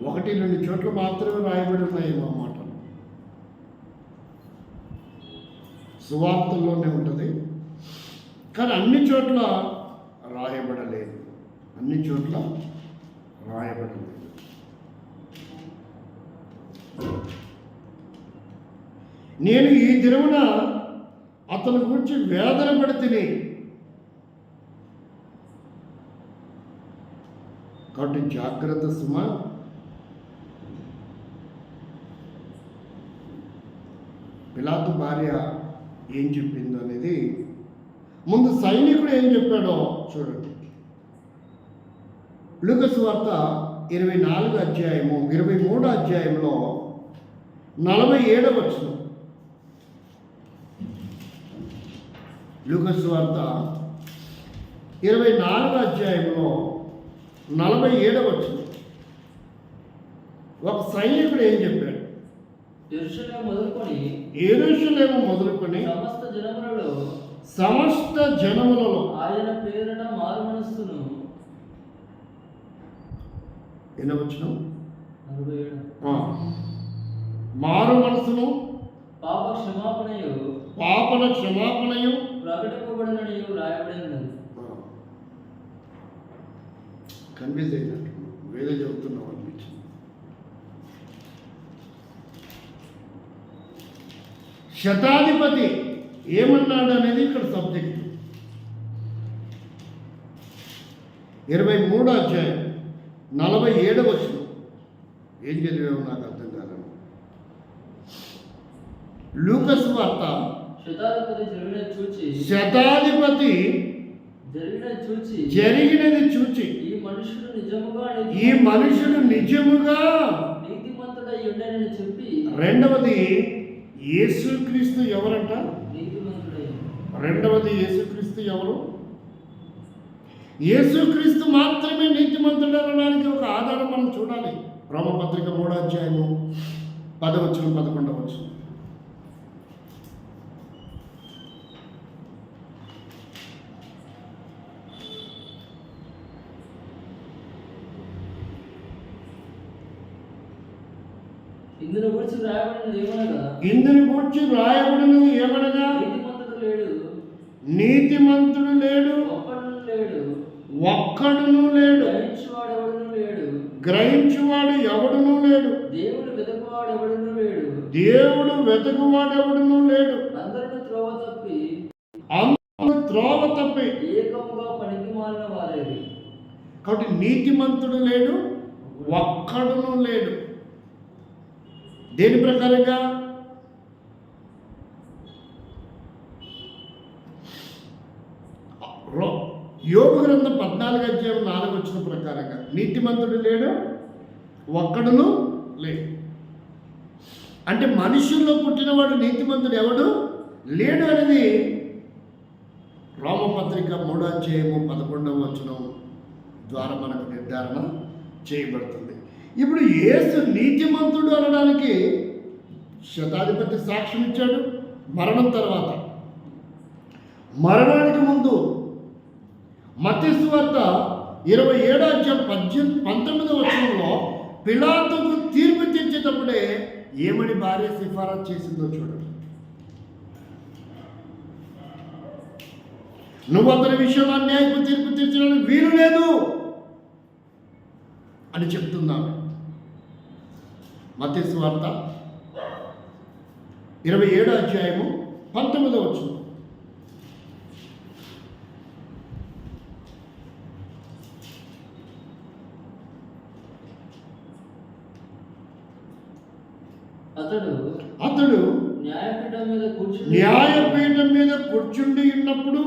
ఒకటి రెండు చోట్ల మాత్రమే రాయబడి ఉన్నాయి మా మాటలు. సువార్తల్లోనే ఉంటుంది, కానీ అన్ని చోట్ల రాయబడలేదు. నేను ఈ దినమున అతని గురించి వేదన పడితిని. కాబట్టి జాగ్రత్త సుమ. పిలాతు భార్య ఏం చెప్పిందో అనేది ముందు సైనికుడు ఏం చెప్పాడో చూడండి. లూకా సువార్త 24 అధ్యాయము 23 అధ్యాయంలో 47 వచనం. లూకా సువార్త 24 అధ్యాయంలో 47 వచనం. ఒక సైనికుడు ఏం చెప్పాడు? యెరూషలేము మొదలుకొని సమస్త జనములలో ఆయన పేరిట మారు మనస్సును. ఎన్న వచనం? 47. మారు మనసును పాపల క్షమాపణయు ప్రకటింపబడినని రాయబడినది. కన్ఫ్యూజ్ అయినట్టు వేరే చెబుతున్నాం అనిపించింది. శతాధిపతి ఏమన్నాడు అనేది ఇక్కడ సబ్జెక్టు. 23 అధ్యాయం 47 వచనం. ఏం చదివావు నాకు అర్థం కాదు. లూకా సువార్త శతాధిపతి జరిగినది చూచి ఈ మనుషుడు నిజముగా నీతిమంతుడై ఉండనని చెప్పి. రెండవది యేసుక్రీస్తు ఎవరంట? నీతిమంతుడై. రెండవది యేసుక్రీస్తు ఎవరు? యేసుక్రీస్తు మాత్రమే నీతిమంతుడు అనడానికి ఒక ఆధారం మనం చూడాలి. రోమపత్రిక 3వ అధ్యాయము 10వ వచనం 11వ వచనం. ఇందును గురించి రాయబడినది ఏమనగా నీతిమంతుడు లేడు, ఒక్కడును లేడు, గ్రహించువాడు ఎవడును లేడు, దేవుడు వెతకువాడు ఎవడును లేడు. అందరూ త్రోవ తప్పి ఏకముగా పనికిమాలిన వారేది. కాబట్టి నీతిమంతుడు లేడు, ఒక్కడును లేడు. దేని ప్రకారంగా? యోబు గ్రంథం 14 అధ్యాయం 4 వచనం ప్రకారంగా నీతిమంతుడు లేడు, ఒక్కడును లేడు. అంటే మనుషుల్లో పుట్టినవాడు నీతిమంతుడు ఎవడు లేడు అనేది రోమపత్రిక 3వ అధ్యాయము 11వ వచనం ద్వారా మనకు నిర్ధారణ చేయబడుతుంది. ఇప్పుడు యేసు నీతిమంతుడు అనడానికి శతాధిపతి సాక్ష్యం ఇచ్చాడు. మరణం తర్వాత, మరణానికి ముందు మత్తయి సువార్త 27వ అధ్యాయం 19వ వచనంలో పిలాతుకు తీర్పు తీర్చేటప్పుడే ఏమని భార్య సిఫారసు చేసిందో చూడండి. నువ్వు అతని విషయంలో అన్యాయపు తీర్పు తీర్చడానికి వీలు లేదు అని చెప్తున్నాను. మత్తయి సువార్త 27వ అధ్యాయము 19వ వచనం. అతడు న్యాయపీఠం మీద కూర్చుండి ఉన్నప్పుడు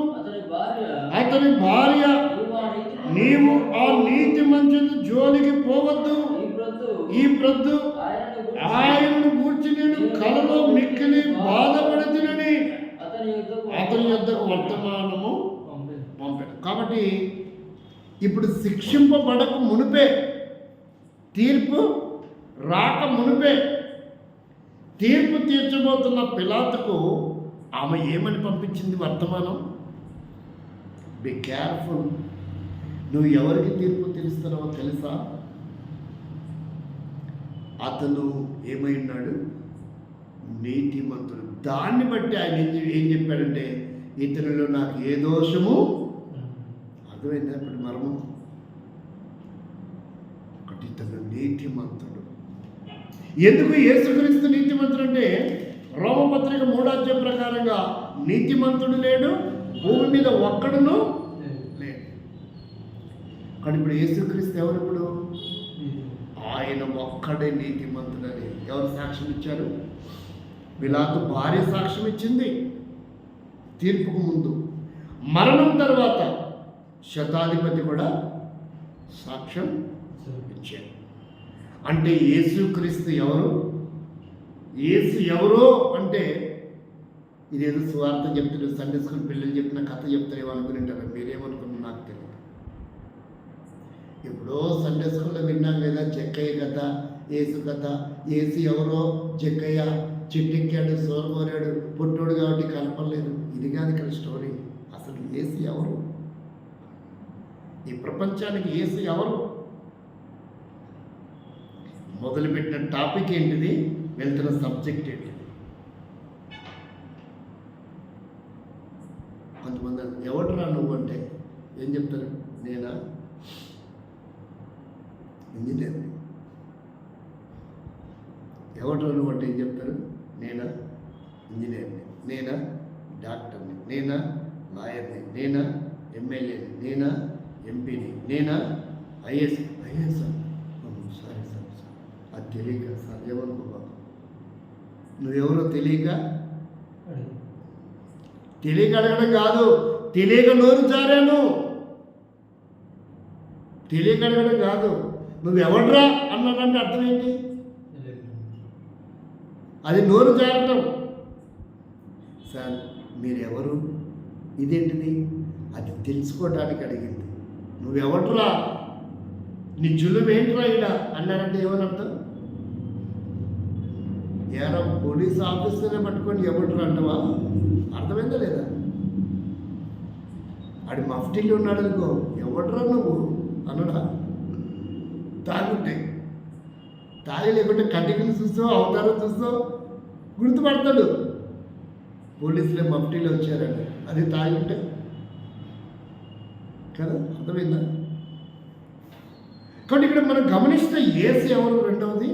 అతని భార్య నీవు ఆ నీతి మంచుని జోలికి పోవద్దు, ఈ ప్రొద్దు ఆయనను గూర్చి నేను కలలో మిక్కిలి బాధపడుతునని అతని యొద్దకు వర్తమానము పంపాడు. కాబట్టి ఇప్పుడు శిక్షింపబడక మునిపే, తీర్పు రాక మునిపే తీర్పు తీర్చబోతున్న పిలాతుకు ఆమె ఏమని పంపించింది వర్తమానం? బి కేర్ఫుల్, నువ్వు ఎవరికి తీర్పు తీరుస్తున్నావో తెలుసా? అతను ఏమై ఉన్నాడు? నీతిమంతుడు. దాన్ని బట్టి ఆయన ఏం చెప్పాడంటే, ఇతనిలో నాకు ఏ దోషము అర్థమైందా? ఇప్పుడు మరము ఒకటి, ఇతను నీతిమంతుడు. ఎందుకు యేసుక్రీస్తు నీతిమంతుడు అంటే రోమపత్రిక 3వ అధ్యాయం ప్రకారంగా నీతిమంతుడు లేడు, భూమి మీద ఒక్కడును లేడు. కానీ ఇప్పుడు యేసుక్రీస్తు ఎవరు? ఇప్పుడు ఆయన ఒక్కడే నీతిమంతుడని ఎవరు సాక్ష్యం ఇచ్చారు? పిలాతు భార్య సాక్ష్యం ఇచ్చింది తీర్పుకు ముందు. మరణం తర్వాత శతాధిపతి కూడా సాక్ష్యం ఇచ్చారు. అంటే యేసుక్రీస్తు ఎవరు? యేసు ఎవరో అంటే ఇదేదో సువార్త చెప్తున్నారు, సండే స్కూల్ పిల్లలు చెప్పిన కథ చెప్తారేమో అనుకునింటారు. మీరేమనుకున్నారు నాకు తెలియదు. ఎప్పుడో సండే స్కూల్లో విన్నాం కదా చెక్కయ్య కథ, యేసు కథ. యేసు ఎవరో, చెక్కయ్య చెట్టెక్కాడు, సోరగోరాడు, పుట్టోడు కాబట్టి కలపలేదు. ఇది కాదు ఇక్కడ స్టోరీ. అసలు యేసు ఎవరు? ఈ ప్రపంచానికి యేసు ఎవరు? మొదలుపెట్టిన టాపిక్ ఏంటిది, వెళ్తున్న సబ్జెక్ట్ ఏంటిది? కొంతమంది ఎవడరా నువ్వు అంటే ఏం చెప్తారు? నేనా ఇంజనీర్ని. ఎవడరా నువ్వు అంటే ఏం చెప్తారు? నేనా ఇంజనీర్ని, నేనా డాక్టర్ని, నేనా లాయర్ని, నేనా ఎమ్మెల్యేని, నేనా ఎంపీని, నేనా ఐఏఎస్. సారీ అది తెలియక సార్ ఏమనుకో బాబు, నువ్వెవరో తెలియక అడగడం కాదు, తెలియక నోరు జారాను. తెలియక అడగడం కాదు, నువ్వెవడ్రా అన్నాడంటే అర్థం ఏంటి? అది నోరు జారటం. సార్ మీరెవరు, ఇదేంటిది? అది తెలుసుకోవడానికి అడిగింది. నువ్వెవడ్రా, నీ జులుం ఏంట్రా ఇలా అన్నారంటే ఏమని అర్థం? ఏరా పోలీస్ ఆఫీసర్నే పట్టుకొని ఎవడ్రా అంటవా? అర్థమైందా లేదా? ఆడి మఫ్టీలో ఉన్నాడు అనుకో, ఎవడ్రా నువ్వు అన్నడా? తాగుంటే తాగి లేకుంటే కటికలు చూస్తావు, అవతారం చూస్తావు, గుర్తుపడతాడు. పోలీసులే మఫ్టీలో వచ్చారండి, అది తాగుంటే కదా. అర్థమైందా? కాబట్టి ఇక్కడ మనం గమనిస్తే యేసు ఎవరు? రెండవది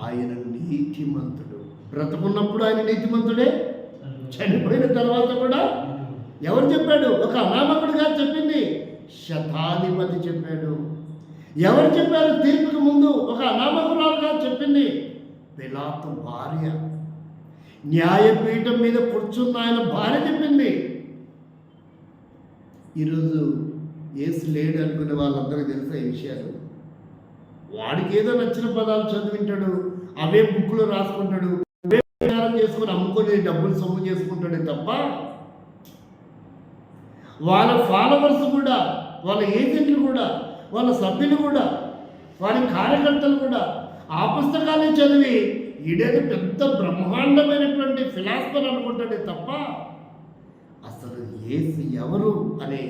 ఆయన నీతిమంతుడు. బ్రతుకున్నప్పుడు ఆయన నీతిమంతుడే, చనిపోయిన తర్వాత కూడా ఎవరు చెప్పాడు? ఒక అనామకుడుగా చెప్పింది శతాధిపతి చెప్పాడు. ఎవరు చెప్పారు? తీర్పుకి ముందు ఒక అనామకురాలుగా చెప్పింది పిలాతు భార్య. న్యాయపీఠం మీద కూర్చున్న ఆయన భార్య చెప్పింది. ఈరోజు యేసు లేడు అనుకునే వాళ్ళందరికీ తెలుసా ఈ విషయాలు? వాడికి ఏదో నచ్చిన పదాలు చదివింటాడు, అవే బుక్లో రాసుకుంటాడు, అవే ప్రచారం చేసుకుని అమ్ముకొని డబ్బులు సొమ్ము చేసుకుంటాడే తప్ప వాళ్ళ ఫాలోవర్స్ కూడా, వాళ్ళ ఏజెంట్లు కూడా, వాళ్ళ సభ్యులు కూడా, వారి కార్యకర్తలు కూడా ఆ పుస్తకాలే చదివి ఈడేదో పెద్ద బ్రహ్మాండమైనటువంటి ఫిలాసఫర్ అనుకుంటాడే తప్ప అసలు యేసు ఎవరు అనే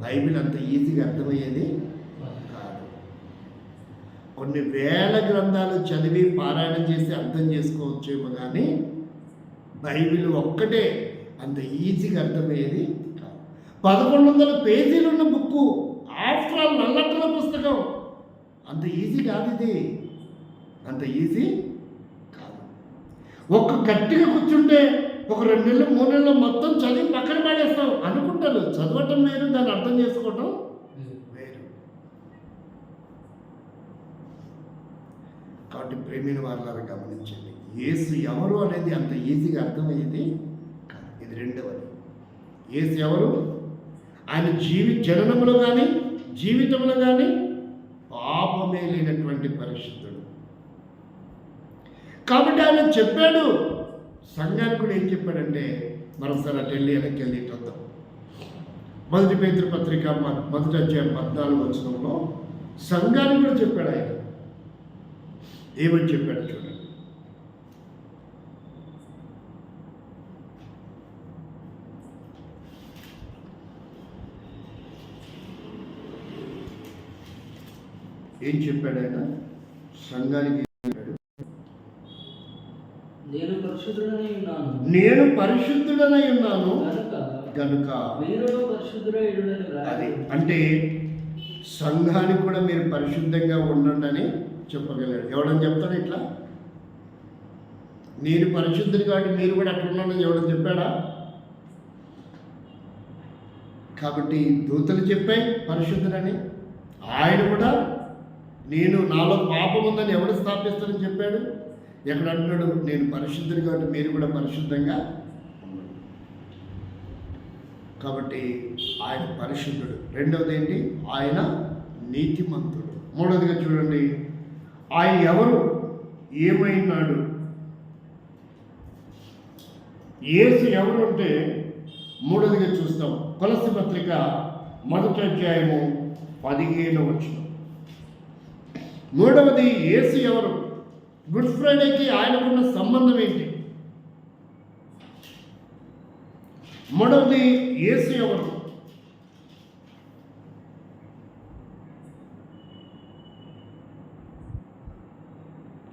బైబిల్ అంత ఈజీగా అర్థమయ్యేది కాదు. కొన్ని వేల గ్రంథాలు చదివి పారాయణం చేసి అర్థం చేసుకోవచ్చేమో కానీ బైబిల్ ఒక్కటే అంత ఈజీగా అర్థమయ్యేది కాదు. 1100 పేజీలు ఉన్న బుక్కు, ఆఫ్టర్ ఆల్ నల్లట్ల పుస్తకం. అంత ఈజీ కాదు ఇది, అంత ఈజీ కాదు. ఒక్క గట్టిగా కూర్చుంటే ఒక 2 నెలలు 3 నెలలు మొత్తం చదివి పక్కన పడేస్తాం అనుకుంటారు. చదవటం వేరు, దాన్ని అర్థం చేసుకోవటం వేరు. కాబట్టి ప్రేమిన వారిలాగా గమనించండి, యేసు ఎవరు అనేది అంత ఈజీగా అర్థమయ్యేది కాదు. ఇది రెండవది. యేసు ఎవరు? ఆయన జననంలో కానీ జీవితంలో కానీ పాపమే లేనటువంటి పరిశుద్ధుడు. కాబట్టి ఆయన చెప్పాడు. సంఘానికి కూడా ఏం చెప్పాడంటే, మరోసారి అటు వెళ్ళి వెనక్కి వెళ్ళి చూద్దాం. 1 పేతురు పత్రిక 1వ అధ్యాయం 14వ వచనంలో సంఘానికి కూడా చెప్పాడు ఆయన. ఏమని చెప్పాడు చూడండి. ఏం చెప్పాడు ఆయన సంఘానికి? నేను పరిశుద్ధుడనై ఉన్నాను కనుక అది అంటే సంఘానికి కూడా మీరు పరిశుద్ధంగా ఉండండి అని చెప్పగలరు. ఎవడని చెప్తాడు ఇట్లా? నేను పరిశుద్ధుని కాబట్టి మీరు కూడా అట్లా ఉన్నానని ఎవడని చెప్పాడా? కాబట్టి దూతలు చెప్పాయి పరిశుద్ధుడని. ఆయన కూడా నేను నాలో పాపం ఉందని ఎవడు స్థాపిస్తానని చెప్పాడు? ఎక్కడ అంటున్నాడు? నేను పరిశుద్ధుని కాబట్టి మీరు కూడా పరిశుద్ధంగా ఉండండి. కాబట్టి ఆయన పరిశుద్ధుడు. రెండవది ఏంటి? ఆయన నీతిమంతుడు. మూడవదిగా చూడండి, ఆయన ఎవరు, ఏమైనాడు? యేసు ఎవరు అంటే మూడవదిగా చూస్తాం. కొలస్సీ పత్రిక 1వ అధ్యాయము 15వ వచనం. మూడవది యేసు ఎవరు? గుడ్ ఫ్రైడేకి ఆయనకున్న సంబంధం ఏంటి? మూడవది యేసు ఎవరు?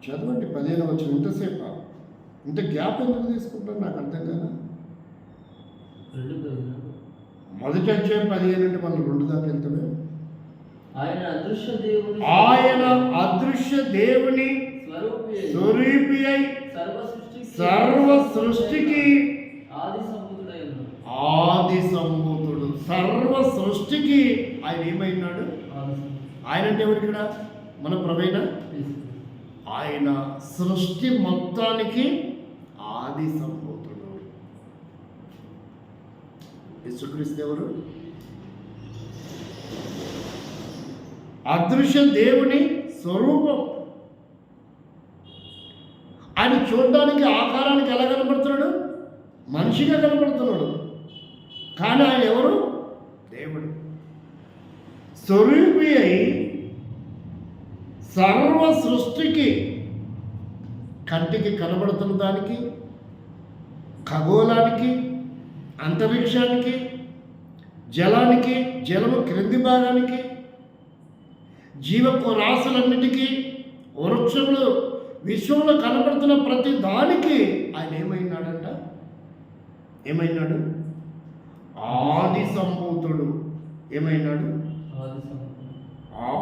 చదవండి 15వ వచనం. ఇంతసేపు ఇంత గ్యాప్ ఎందుకు తీసుకుంటారు నాకు అర్థం కదా. 1వ అధ్యాయం 15 అంటే మనం 2 దాకా వెళ్తామే. ఆయన అదృశ్య దేవుని స్వరూపి అయి సర్వ సృష్టికి ఆది సంభూతుడు. సర్వ సృష్టికి ఆయన ఏమైనాడు? ఆయన అంటే ఎవరు ఇక్కడ? మన ప్రభువైన ఆయన సృష్టి మొత్తానికి ఆది సంభూతుడు. యేసుక్రీస్తు ఎవరు? అదృశ్య దేవుని స్వరూపం. ఆయన చూడడానికి ఆకారానికి ఎలా కనబడుతున్నాడు? మనిషిగా కనబడుతున్నాడు. కానీ ఆయన ఎవరు? దేవుడు. స్వరూపి అయి సర్వ సృష్టికి, కంటికి కనబడుతున్న దానికి, ఖగోళానికి, అంతరిక్షానికి, జలానికి, జలము క్రింది భాగానికి, జీవపు రాశులన్నిటికీ, వృక్షములు, విశ్వంలో కనబడుతున్న ప్రతి దానికి ఆయన ఏమైనాడంట? ఏమైనాడు? ఆది సంభూతుడు. ఏమైనాడు?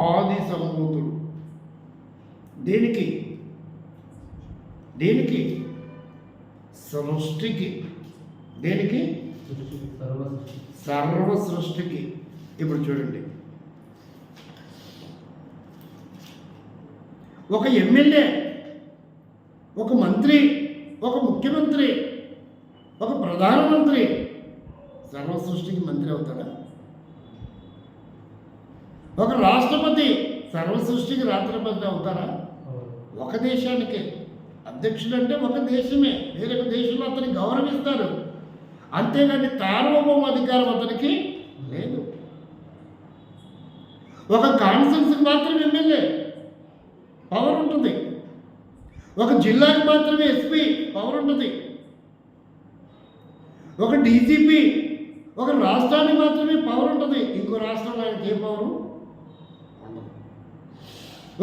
ఆది సంభూతుడు. దేనికి? దేనికి? సృష్టికి. దేనికి? సర్వ సృష్టికి. ఇప్పుడు చూడండి, ఒక ఎమ్మెల్యే, ఒక మంత్రి, ఒక ముఖ్యమంత్రి, ఒక ప్రధానమంత్రి సర్వ సృష్టికి మంత్రి అవుతాడా? ఒక రాష్ట్రపతి సర్వ సృష్టికి రాష్ట్రపతి అవుతారా? ఒక దేశానికే అధ్యక్షుడు అంటే ఒక దేశమే. వేరొక దేశంలో అతనికి గౌరవిస్తారు, అంతేగాని సార్వభౌమ అధికారం అతనికి లేదు. ఒక కాన్స్టిట్యూన్సీకి మాత్రమే ఎమ్మెల్యే పవర్ ఉంటుంది, ఒక జిల్లాకి మాత్రమే ఎస్పీ పవర్ ఉంటుంది, ఒక డీజీపీ ఒక రాష్ట్రానికి మాత్రమే పవర్ ఉంటుంది, ఇంకో రాష్ట్రంలో ఆయనకి ఏ పవరు ఉండదు.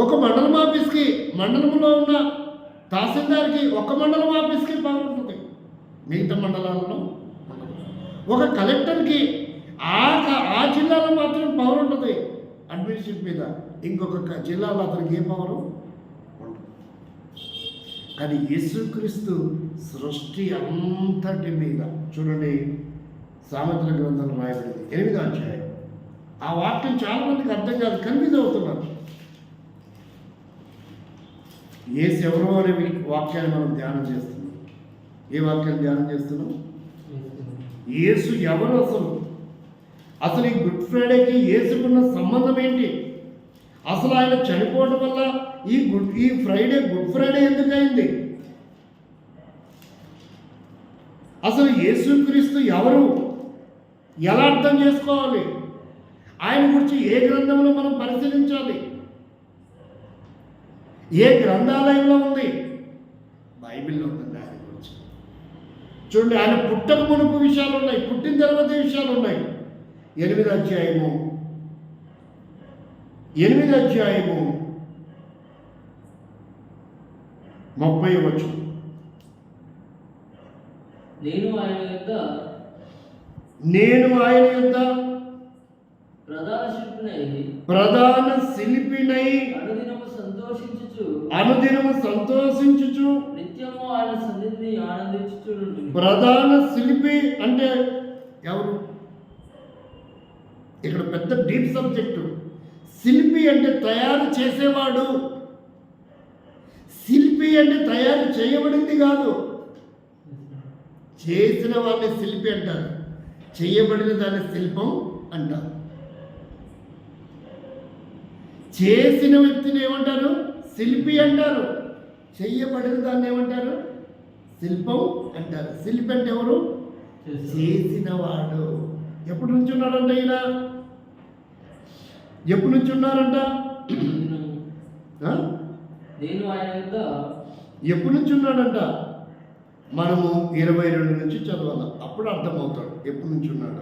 ఒక మండలం ఆఫీస్కి, మండలంలో ఉన్న తహసీల్దార్కి ఒక మండలం ఆఫీస్కి పవర్ ఉంటుంది, మిగతా మండలాలలో ఒక కలెక్టర్కి ఆ జిల్లాలో మాత్రం పవర్ ఉంటుంది అడ్మినిస్ట్రేషన్ మీద, ఇంకొక జిల్లాలో అతనికి ఏ పవరు ఉండదు. కానీ యేసుక్రీస్తు సృష్టి అంతటి మీద చూడండి, సామెతల గ్రంథంలో రాయబడింది 8వ అధ్యాయం. ఆ వాక్యం చాలా మందికి అర్థం కాదు, కన్ఫ్యూజ్ అవుతున్నారు. యేసు ఎవరో అనే వాక్యాన్ని మనం ధ్యానం చేస్తున్నాం. ఏ వాక్యాన్ని ధ్యానం చేస్తున్నాం? యేసు ఎవరు? అసలు ఈ గుడ్ ఫ్రైడేకి యేసుకున్న సంబంధం ఏంటి? అసలు ఆయన చనిపోవడం వల్ల ఈ ఫ్రైడే గుడ్ ఫ్రైడే ఎందుకయింది? అసలు యేసుక్రీస్తు ఎవరు? ఎలా అర్థం చేసుకోవాలి? ఆయన గురించి ఏ గ్రంథంలో మనం పరిశీలించాలి? ఏ గ్రంథాలయంలో ఉంది? బైబిల్లో ఉందండి ఆయన గురించి. చూడండి, ఆయన పుట్టక మునుపు విషయాలు ఉన్నాయి, పుట్టిన తర్వాత విషయాలు ఉన్నాయి. 8వ అధ్యాయము 30వ వచనం. నేను ఆయన యొద్ద ప్రధాన శిల్పినై అనుదినము సంతోషించుచు నిత్య నిత్యము ఆయన సన్నిధిని ఆనందించుచుండును. ప్రధాన శిల్పి అంటే ఎవరు? ఇక్కడ పెద్ద డీప్ సబ్జెక్టు. శిల్పి అంటే తయారు చేసేవాడు. శిల్పి అంటే తయారు చేయబడింది కాదు. చేసిన వాడిని శిల్పి అంటారు, చేయబడిన దాన్ని శిల్పం అంటారు. చేసిన వ్యక్తిని ఏమంటారు? శిల్పి అంటారు. చెయ్యబడిన దాన్ని ఏమంటారు? శిల్పం అంటారు. శిల్పి అంటే ఎవరు? చేసినవాడు. ఎప్పటి నుంచి ఉన్నాడంట ఈయన? ఎప్పటి నుంచి ఉన్నారంట? నేను ఆయన యొక్క ఎప్పటి నుంచి ఉన్నాడంట? మనము 22 నుంచి చదవాలి, అప్పుడు అర్థమవుతాడు ఎప్పటి నుంచి ఉన్నాడు.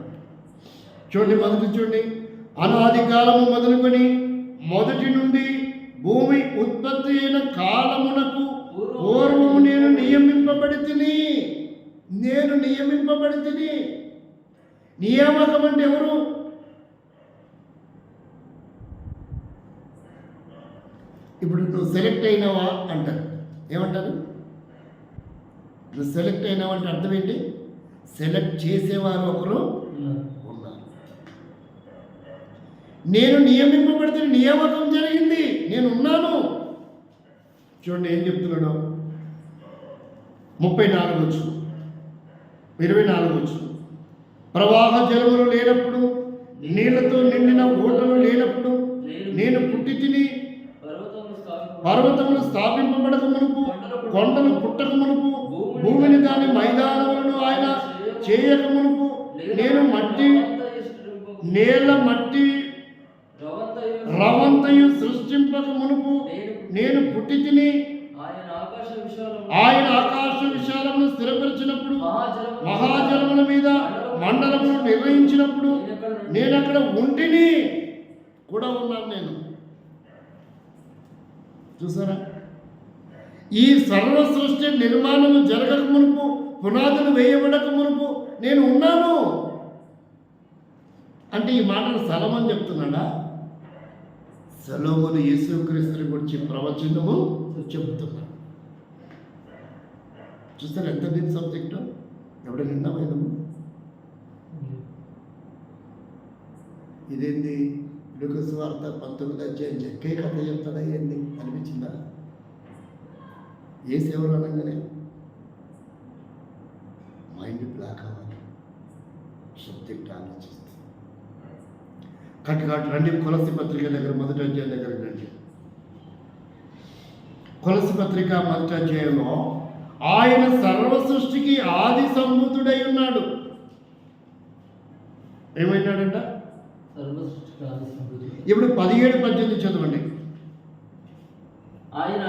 చూడండి, మొదటి చూడండి. అనాది కాలము మొదలుకొని మొదటి నుండి భూమి ఉత్పత్తి అయిన కాలమునకు పూర్వము నేను నియమింపబడి తిని. నేను నియమింపబడి తిని. నియామకం అంటే ఎవరు? ఇప్పుడు నువ్వు సెలెక్ట్ అయినావా అంటారు. ఏమంటారు? నువ్వు సెలెక్ట్ అయినావా అంటే అర్థం ఏంటి? సెలెక్ట్ చేసేవారు ఒకరు ఉన్నారు. నేను నియమింపబడితే నియామకం జరిగింది, నేను ఉన్నాను. చూడండి ఏం చెప్తున్నాడు. 34 24 ప్రవాహ జలములు లేనప్పుడు, నీళ్లతో నిండిన ఊటలు లేనప్పుడు నేను పుట్టి తిని. పర్వతములు స్థాపింపబడక మునుపు, కొండలు పుట్టక మునుపు, భూమిని దాని మైదానములను ఆయన చేయక మునుపు, నేను మట్టి నేల మట్టి రవంతయు సృష్టింపక మునుపు నేను పుట్టి తిని. ఆయన ఆకాశ విశాలమును స్థిరపరిచినప్పుడు, మహాజలముల మీద మండలమును నిర్వహించినప్పుడు నేను అక్కడ ఉంటిని కూడా ఉన్నాను. నేను చూసారా? ఈ సర్వ సృష్టి నిర్మాణము జరగక మునుపు, పునాదులు వేయబడక మునుపు నేను ఉన్నాను అంటే ఈ మాటలు సొలొమోను చెప్తున్నాడా? సొలొమోను యేసుక్రీస్తుని గురించి ప్రవచనము చెబుతున్నాడు. చూస్తారు ఎంత డీప్ సబ్జెక్టు? ఎవడ నిండా వేదము. ఇదేంది లూకా సువార్త 19వ అధ్యాయం చెక్కే కథ చెప్తాడా ఏంది అనిపించిందా? ఏ సేవలు అనగానే మైండ్ బ్లాక్ అవ్వాలి, సబ్జెక్ట్ ఆలోచిస్తుంది. కట్టుకాటు రండి, కొలసి పత్రిక దగ్గర 1వ అధ్యాయం దగ్గర రండి. కొలసి పత్రిక 1వ అధ్యాయంలో ఆయన సర్వ సృష్టికి ఆది సంభూతుడై ఉన్నాడు. ఏమైనాడంట? ఇప్పుడు 17-18 చదవండి. ఆయన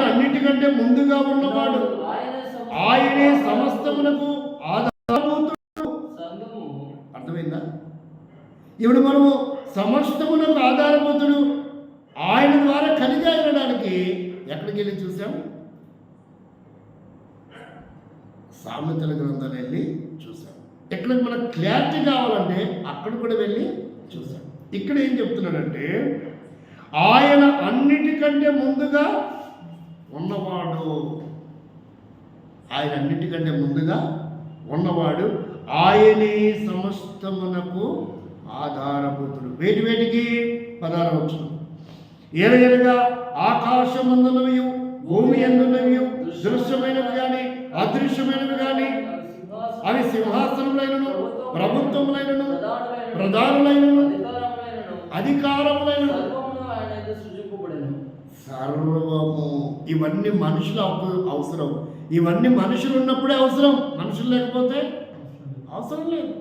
అన్నిటికంటే ముందుగా ఉన్నవాడు, ఆయనే సమస్తమునకు ఆధారభూతుడు. అర్థమైందా? ఇప్పుడు మనము సమస్తమునకు ఆధారభూతుడు ఆయన ద్వారా కలిగి అనడానికి ఎక్కడికి వెళ్ళి చూసాం? సామెతల గ్రంథాన్ని వెళ్ళి చూసాం. ఎక్కడ మనకు క్లారిటీ కావాలంటే అక్కడ కూడా వెళ్ళి చూసాం. ఇక్కడ ఏం చెప్తున్నాడంటే ఆయన అన్నిటికంటే ముందుగా ఉన్నవాడు. ఆయన అన్నిటికంటే ముందుగా ఉన్నవాడు, ఆయనే సమస్తమునకు ఆధారభూతుడు. వేటికి 16వ వచనం. ఏలయనగా ఆకాశమందున్నవి, భూమి అందున్నవి, దృశ్యమైనవి కానీ అదృశ్యమైనవి కానీ, అవి సింహాసనములైనను, ప్రభుత్వములైనను, ప్రధానులైనను, అధికారములైనను, సర్వము. ఇవన్నీ మనుషుల అవసరం. ఇవన్నీ మనుషులు ఉన్నప్పుడే అవసరం, మనుషులు లేకపోతే అవసరం లేదు.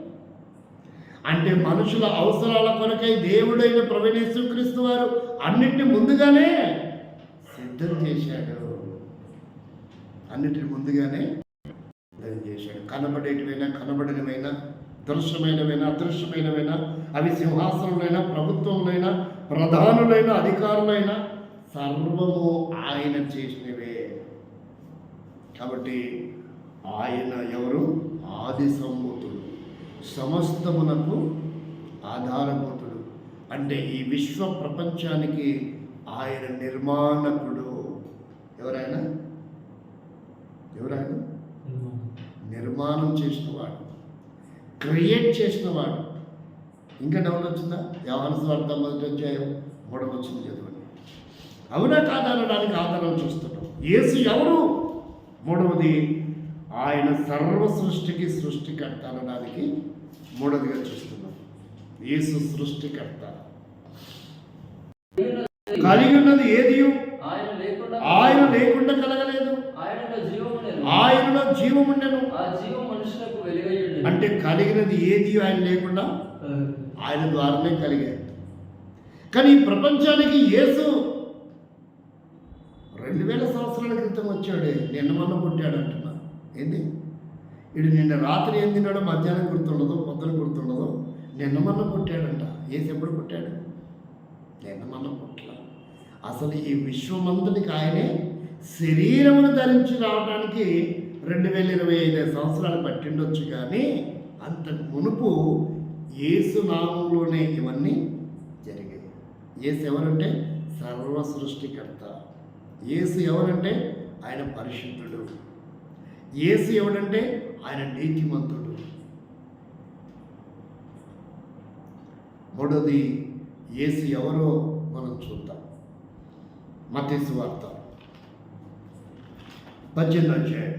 అంటే మనుషుల అవసరాల కొరకై దేవుడైన ప్రభువైన యేసుక్రీస్తు వారు అన్నిటిని ముందుగానే సిద్ధం చేశాడు. అన్నిటిని ముందుగానే సిద్ధం చేశాడు. కనబడేటివైనా, కనబడినవైనా, దృశ్యమైనవైనా, అదృశ్యమైనవైనా, అవి సింహాసనములైనా, ప్రభుత్వములైనా, ప్రధానులైన, అధికారులైన సర్వము ఆయన చేసినవే. కాబట్టి ఆయన ఎవరు? ఆది సంభూతుడు, సమస్తమునకు ఆధారభూతుడు. అంటే ఈ విశ్వ ప్రపంచానికి ఆయన నిర్మాణకుడు. ఎవరైనా ఎవరాయన? నిర్మాణం చేసినవాడు, క్రియేట్ చేసినవాడు. ఇంకా డౌన్ వచ్చిందా? యోహాను సువార్త 1వ అధ్యాయం 3వ వచనం చదవండి. అవునా కాదా అనడానికి ఆధారం చూస్తున్నాం. యేసు ఎవరు? మూడవది, ఆయన సర్వ సృష్టికి సృష్టికర్త అనడానికి మూడవదిగా చూస్తున్నాం. యేసు సృష్టికర్త. కలిగి ఉన్నది ఏది ఆయన లేకుండా కలగలేదు. ఆయనలో జీవముండెను. అంటే కలిగినది ఏది ఆయన లేకుండా ఆయన ద్వారానే కలిగాడు. కానీ ఈ ప్రపంచానికి యేసు 2000 సంవత్సరాల క్రితం వచ్చాడే. నిన్న మొన్న పుట్టాడు అంటున్నా. ఏంది ఇడు? నిన్న రాత్రి ఏం తిన్నాడో మధ్యాహ్నం గుర్తుండదో, పొద్దున గుర్తుండదో. నిన్న మొన్న పుట్టాడంట. యేసు ఎప్పుడు పుట్టాడు? నిన్న మొన్న పుట్టల. అసలు ఈ విశ్వమంతటికి ఆయనే శరీరమును ధరించి రావడానికి 2025 సంవత్సరాలు పట్టిండొచ్చు. కానీ అంతకు మునుపు యేసు నామంలోనే ఇవన్నీ జరిగాయి. యేసు ఎవరంటే సర్వ సృష్టికర్త. యేసు ఎవరంటే ఆయన పరిశుద్ధుడు. యేసు ఎవడంటే ఆయన నీతిమంతుడు. మూడోది, యేసు ఎవరో మనం చూద్దాం. మత్తయి సువార్త 18వ అధ్యాయం.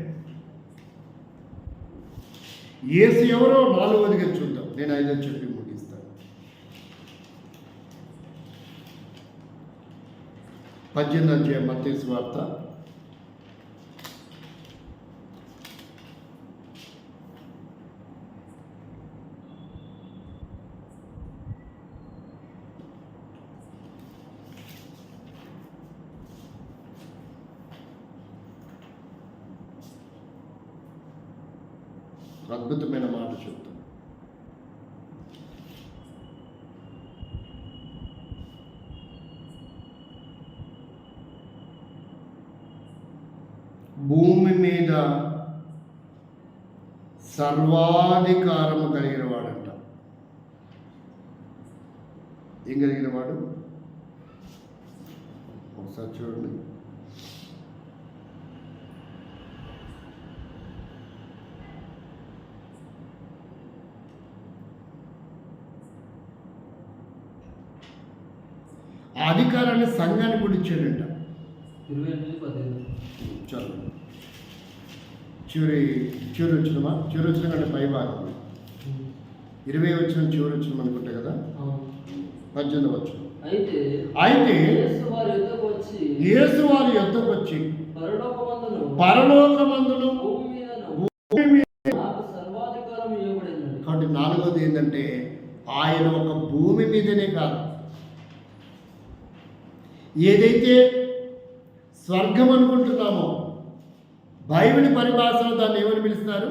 యేసు ఎవరో 4వదిగా చూద్దాం. నేను 5వ చెప్పి ముగిస్తాను. 18వ అధ్యాయం మత్తయి సువార్త 18వ అద్భుతమైన మాట చెప్తాను. భూమి మీద సర్వాధికారము కలిగిన వాడంట. ఏం కలిగిన వాడు? ఒకసారి చూడండి. ఆ అధికారాన్ని సంఘానికి కూడా ఇచ్చాడంట. 28:15. చదువు. చివరి వచ్చినమా? చివరి వచ్చిన కంటే పై భాగం 20 వచ్చిన చివరి వచ్చిన అనుకుంటా కదా. 18వ వచ్చిన. అయితే యేసు వారి యొద్దకు వచ్చి పరలోకమందును భూమి మీద. కాబట్టి 4వది ఏంటంటే ఆయన ఒక భూమి మీదనే కాదు, ఏదైతే స్వర్గం అనుకుంటున్నామో బైబిల్ పరిభాషలో దాన్ని ఏమని పిలుస్తారు?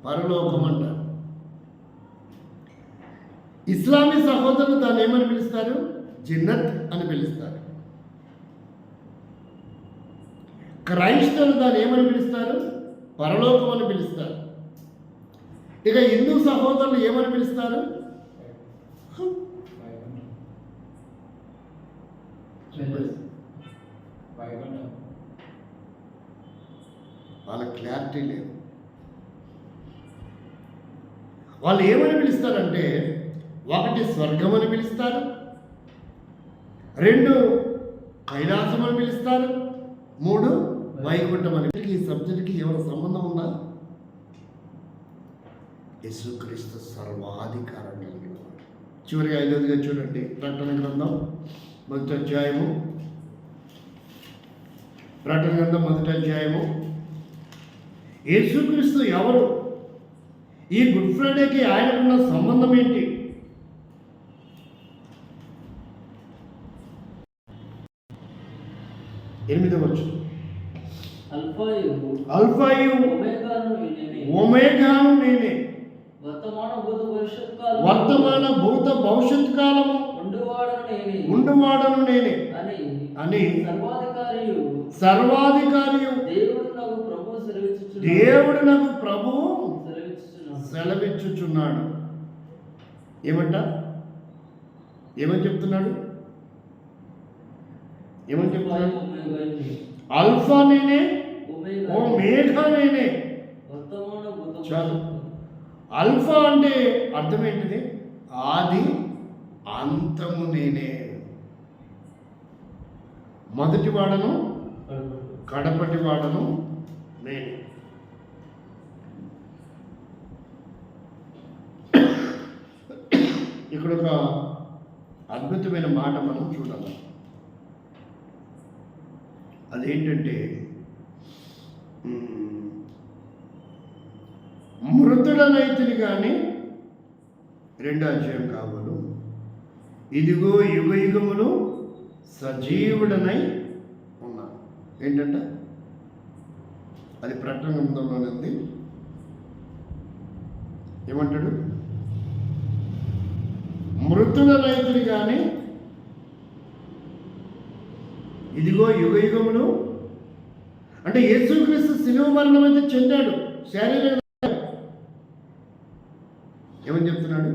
పరలోకం అంటారు. ఇస్లామీ సహోదరులు దాన్ని ఏమని పిలుస్తారు? జన్నత్ అని పిలుస్తారు. క్రైస్తవులు దాన్ని ఏమని పిలుస్తారు? పరలోకం అని పిలుస్తారు. ఇక హిందూ సహోదరులు ఏమని పిలుస్తారు? వాళ్ళ క్లారిటీ లేదు. వాళ్ళు ఏమని పిలుస్తారంటే, 1 స్వర్గం అని పిలుస్తారు, 2 కైలాసం అని పిలుస్తారు, 3 వైకుంఠం అని. ఈ సబ్జెక్ట్కి ఏమైనా సంబంధం ఉందా? యేసుక్రీస్తు సర్వాధికారం కలిగిన వాడు. చివరిగా 5వదిగా చూడండి. ప్రకటన గ్రంథం 1వ అధ్యాయము. ప్రకటన గ్రంథం 1వ అధ్యాయము. యేసుక్రీస్తు ఎవరు? ఈ గుడ్ ఫ్రైడేకి ఆయనకున్న సంబంధం ఏంటి? ఎనిమిదవ వచనం. అల్ఫాయు ఒమేగాను నేనే, వర్తమాన భూత భవిష్యత్ కాలము ఉండువాడను నేనే అని సర్వాధికారియు దేవుడు నాకు ప్రభువు సెలవిచ్చుచున్నాడు. ఏమంట? ఏమని చెప్తున్నాడు? ఏమని చెప్తున్నాడు? అల్ఫా నేనే, ఒమేగా నేనే. వర్తమాన భూతమాన. చాలు. అల్ఫా అంటే అర్థం ఏంటిది? ఆది అంతము నేనే. మొదటి వాడను కడపటి వాడను నేనే. ఇక్కడ ఒక అద్భుతమైన మాట మనం చూడాలి. అదేంటంటే మృతుడనైతిని కానీ 2వ అధ్యాయం కాబోలు, ఇదిగో యుగ యుగములు సజీవుడనై ఉన్నాను. ఏంటంట అది ప్రకటన గ్రంథంలోనే ఉంది. ఏమంటాడు? మృతుడనైతిని కానీ ఇదిగో యుగ యుగములు, అంటే యేసుక్రీస్తు శిలువ మరణం అయితే చెందాడు శారీరక. ఏమని చెప్తున్నాడు?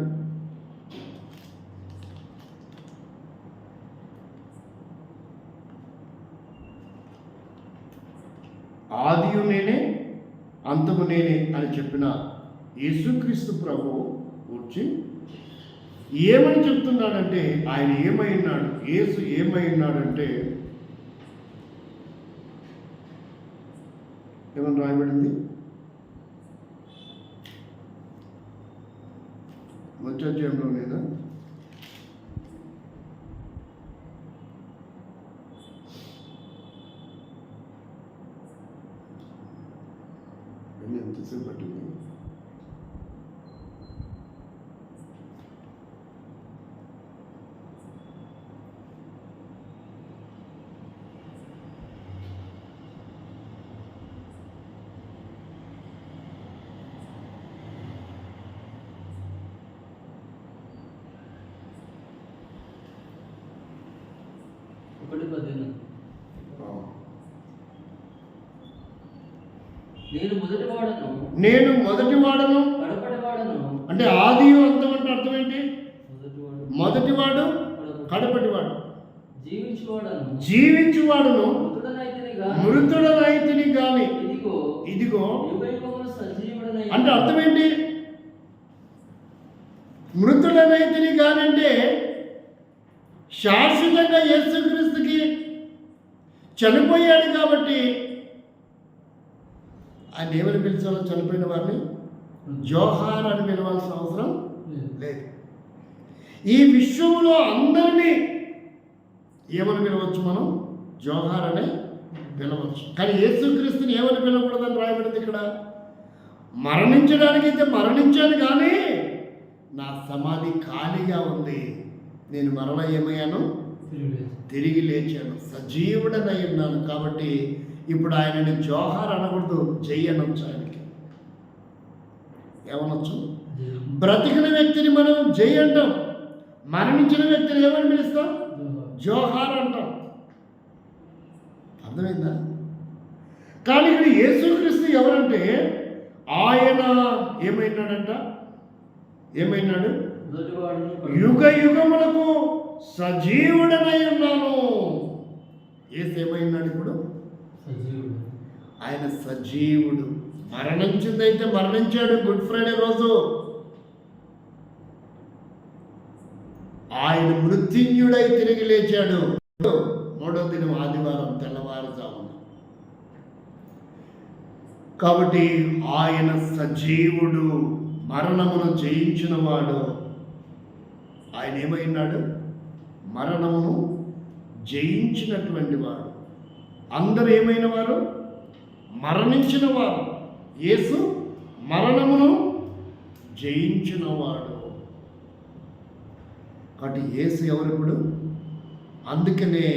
ఆదియు నేనే అంతము నేనే అని చెప్పిన యేసుక్రీస్తు ప్రభువు వచ్చి ఏమని చెప్తున్నాడంటే, ఆయన ఏమై ఉన్నాడు, యేసు ఏమై ఉన్నాడంటే, ఏమని రాయబడింది? మొదటి అధ్యాయంలోనేనా? ఎంతసేపు పట్టింది? నేను మొదటి వాడను అంటే ఆది అంతం అంటే అర్థం ఏంటి? మొదటివాడు కడపటివాడు. జీవించువాడును మృతుడనైతిని గాని ఇదిగో అంటే అర్థం ఏంటి? మృతుడనైతిని గానంటే శాశ్వతంగా యేసుక్రీస్తుకి చనిపోయాడు కాబట్టి ఆయన ఏమని పిలిచాలో చనిపోయిన వారిని జోహార్ అని పిలవాల్సిన అవసరం లేదు. ఈ విశ్వంలో అందరినీ ఏమని పిలవచ్చు? మనం జోహార్ అని పిలవచ్చు. కానీ యేసుక్రీస్తుని ఏమని పిలవకూడదని రాయబడింది ఇక్కడ. మరణించడానికైతే మరణించాను కానీ నా సమాధి ఖాళీగా ఉంది. నేను మరలా ఏమయ్యాను? తిరిగి లేచాను, సజీవుడనై ఉన్నాను. కాబట్టి ఇప్పుడు ఆయనని జోహార్ అనకూడదు, జై అనొచ్చు. ఆయనకి ఏమనొచ్చు? బ్రతికిన వ్యక్తిని మనం జై అంటాం, మరణించిన వ్యక్తిని ఏమని పిలుస్తాం? జోహార్ అంటాం. అర్థమైందా? కానీ ఇక్కడ యేసుక్రీస్తు ఎవరంటే ఆయన ఏమైనాడంట? ఏమైనాడు? యుగ యుగములకు సజీవుడనై ఉన్నాను. యేసు ఏమైనాడు? ఇప్పుడు ఆయన సజీవుడు. మరణించిందైతే మరణించాడు గుడ్ ఫ్రైడే రోజు. ఆయన మృత్యుంజుడై తిరిగి లేచాడు 3వ దినం ఆదివారం తెల్లవారుజామున. కాబట్టి ఆయన సజీవుడు, మరణమును జయించిన వాడు. ఆయన ఏమైనాడు? మరణమును జయించినటువంటి వాడు. అందరూ ఏమైన వారు? మరణించిన వారు. యేసు మరణమును జయించిన వాడు. కాబట్టి యేసు ఎవరు ఇప్పుడు? అందుకనే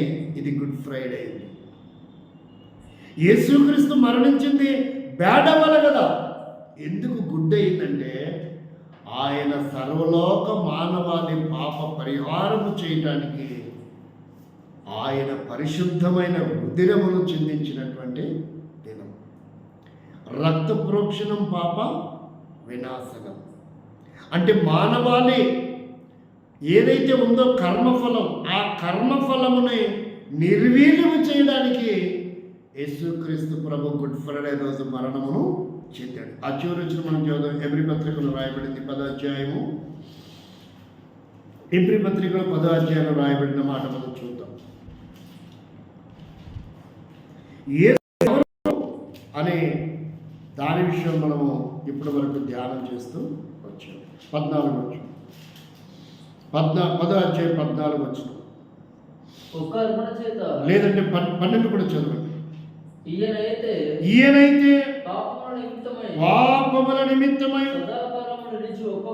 ఇది గుడ్ ఫ్రైడే. యేసుక్రీస్తు మరణించింది బేడ వల్ల కదా. ఎందుకు గుడ్ అయిందంటే ఆయన సర్వలోక మానవాళి పాప పరిహారము చేయటానికి ఆయన పరిశుద్ధమైన ఉదిరమును చిందించినటువంటి దినం. రక్త ప్రోక్షణం పాప వినాశనం. అంటే మానవాళి ఏదైతే ఉందో కర్మఫలం, ఆ కర్మఫలముని నిర్వీర్యము చేయడానికి యేసుక్రీస్తు ప్రభు గుడ్ ఫ్రైడే రోజు మరణమును చెందాడు. ఆ చివరి వచ్చిన మనం చదువు ఎబ్రి పత్రికలో రాయబడింది 10వ అధ్యాయము. ఎబ్రి పత్రికలో 10వ అధ్యాయంలో రాయబడిన మాట మనం చూద్దాం. అనే దాని విషయం మనము ఇప్పటి వరకు ధ్యానం చేస్తూ వచ్చాం. 14 వచ్చాం. 10వ అధ్యాయం 14 వచ్చిన ఒక్క అర్పణ చేత లేదంటే 12 కూడా చదవండి. ఈయనైతే పాపముల నిమిత్తమై సదాకాలము నిలిచి ఒక్క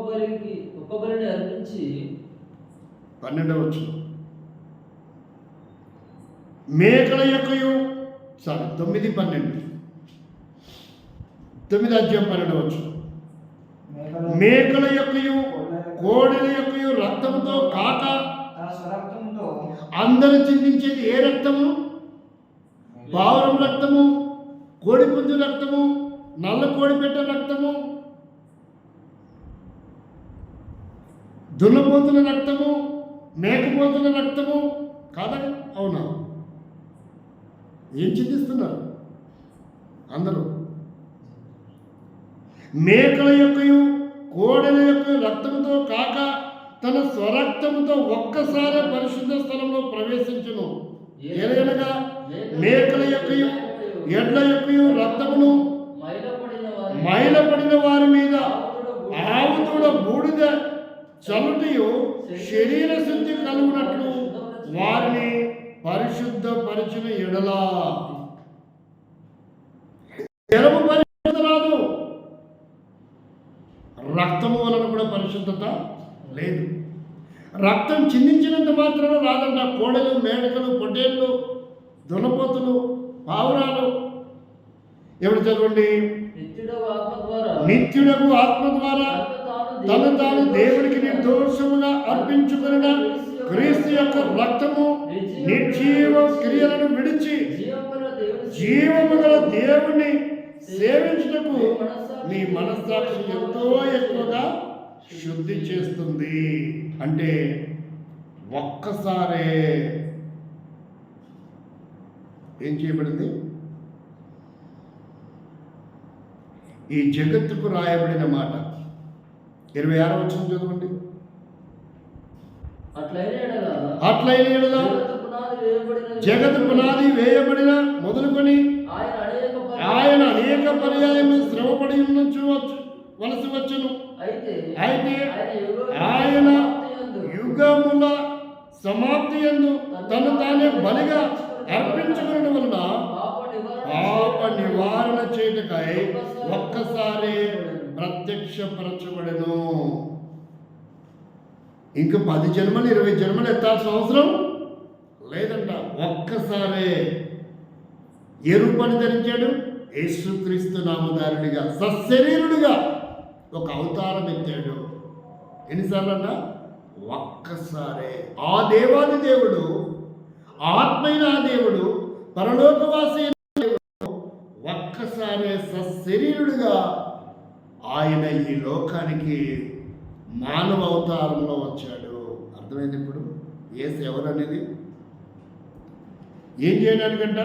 బలిని అర్పించి 12వ వచ్చిన మేకల యొక్కయు 9 అధ్యాయం 12వ వచ్చిన మేకల యొక్కయు కోడెల యొక్కయు రక్తముతో కాక అందరూ చిందించేది ఏ రక్తము? పావురం రక్తము, కోడిపుంజు రక్తము, నల్ల కోడిపెట్ట రక్తము, దున్నపోతుల రక్తము, మేకపోతుల రక్తము కాదని. అవునా? ఏం చింతిస్తున్నారు అందరూ? మేకల యొక్కయు కోడెల యొక్క రక్తముతో కాక తన స్వరక్తముతో ఒక్కసారి పరిశుద్ధ స్థలంలో ప్రవేశించును. ఏలైనగా మేకల యొక్కయు ఎడ్ల యొక్కయు రక్తమును మైలపడిన వారి మీద ఆవుదూడ బూడిద చలుటియు శరీర శుద్ధి కలుగునట్లు వారిని పరిశుద్ధపరిచిన ఎడలా జలము పరిశుద్ధత రాదు, రక్తము వలన కూడా పరిశుద్ధత లేదు. రక్తం చిందించినంత మాత్రాన రాదంట. కోడలు, మేడకలు, పొట్టేళ్ళు, దున్నపోతులు, పావురాలు. ఎవరు చదవండి? నిత్యుడకు ఆత్మ ద్వారా తను తాను దేవుడికి నిర్దోషముగా అర్పించుకున్న క్రీస్తు యొక్క రక్తము నిర్జీవ క్రియలను విడిచి జీవము గల దేవుణ్ణి సేవించుటకు మీ మనస్సాక్షి ఎంతో ఎక్కువగా శుద్ధి చేస్తుంది. అంటే ఒక్కసారే ఏం చేయబడింది? ఈ జగత్తుకు రాయబడిన మాట 26వ వచనం చదవండి. అట్లయిన జగత్ పునాది వేయబడిన మొదలుకొని ఆయన అనేక పర్యాయములు శ్రమపడి వలసి వచ్చును. అయితే ఆయన యుగముల సమాప్తి యందు తను తానే బలిగా అర్పించుకున్న వలన పాప నివారణ చేయుటకై ఒక్కసారి ప్రత్యక్షపరచబడెను. ఇంకా 10 జన్మలు 20 జన్మలు ఎత్తాల్సిన అవసరం లేదంట. ఒక్కసారే ఏ రూపాన్ని ధరించాడు? యేసుక్రీస్తు నామధారుడిగా సశరీరుడిగా ఒక అవతారం ఎత్తాడు. ఎన్నిసార్లు అన్నా? ఒక్కసారే. ఆ దేవాది దేవుడు, ఆత్మైన ఆ దేవుడు, పరలోకవాసి ఒక్కసారే సశరీరుడిగా ఆయన ఈ లోకానికి మానవ అవతారంలో వచ్చాడు. అర్థమైంది ఇప్పుడు యేసు ఎవరు అనేది? ఏం చేయడానికంట?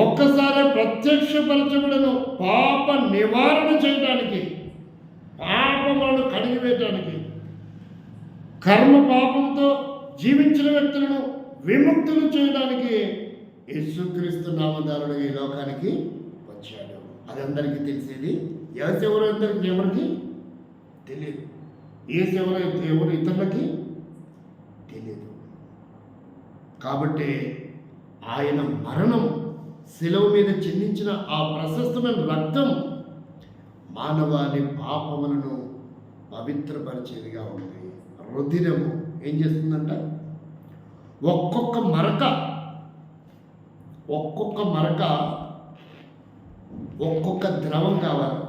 ఒక్కసారి ప్రత్యక్షపరచబడను, పాప నివారణ చేయడానికి, పాపములను కడిగివేయటానికి, కర్మ పాపంతో జీవించిన వ్యక్తులను విముక్తులు చేయడానికి యేసుక్రీస్తు నామధారుడు ఈ లోకానికి వచ్చాడు. అది అందరికీ తెలిసేది. ఎవరు ఎవరికి తెలియదు. ఎవరు ఇతరులకి తెలియదు. కాబట్టి ఆయన మరణం, శిలువ మీద చిందించిన ఆ ప్రశస్తమైన రక్తం మానవాళి పాపములను పవిత్రపరిచేదిగా ఉంది. రుధిరము ఏం చేస్తుందంట? ఒక్కొక్క మరక ఒక్కొక్క ద్రవం కావాలి.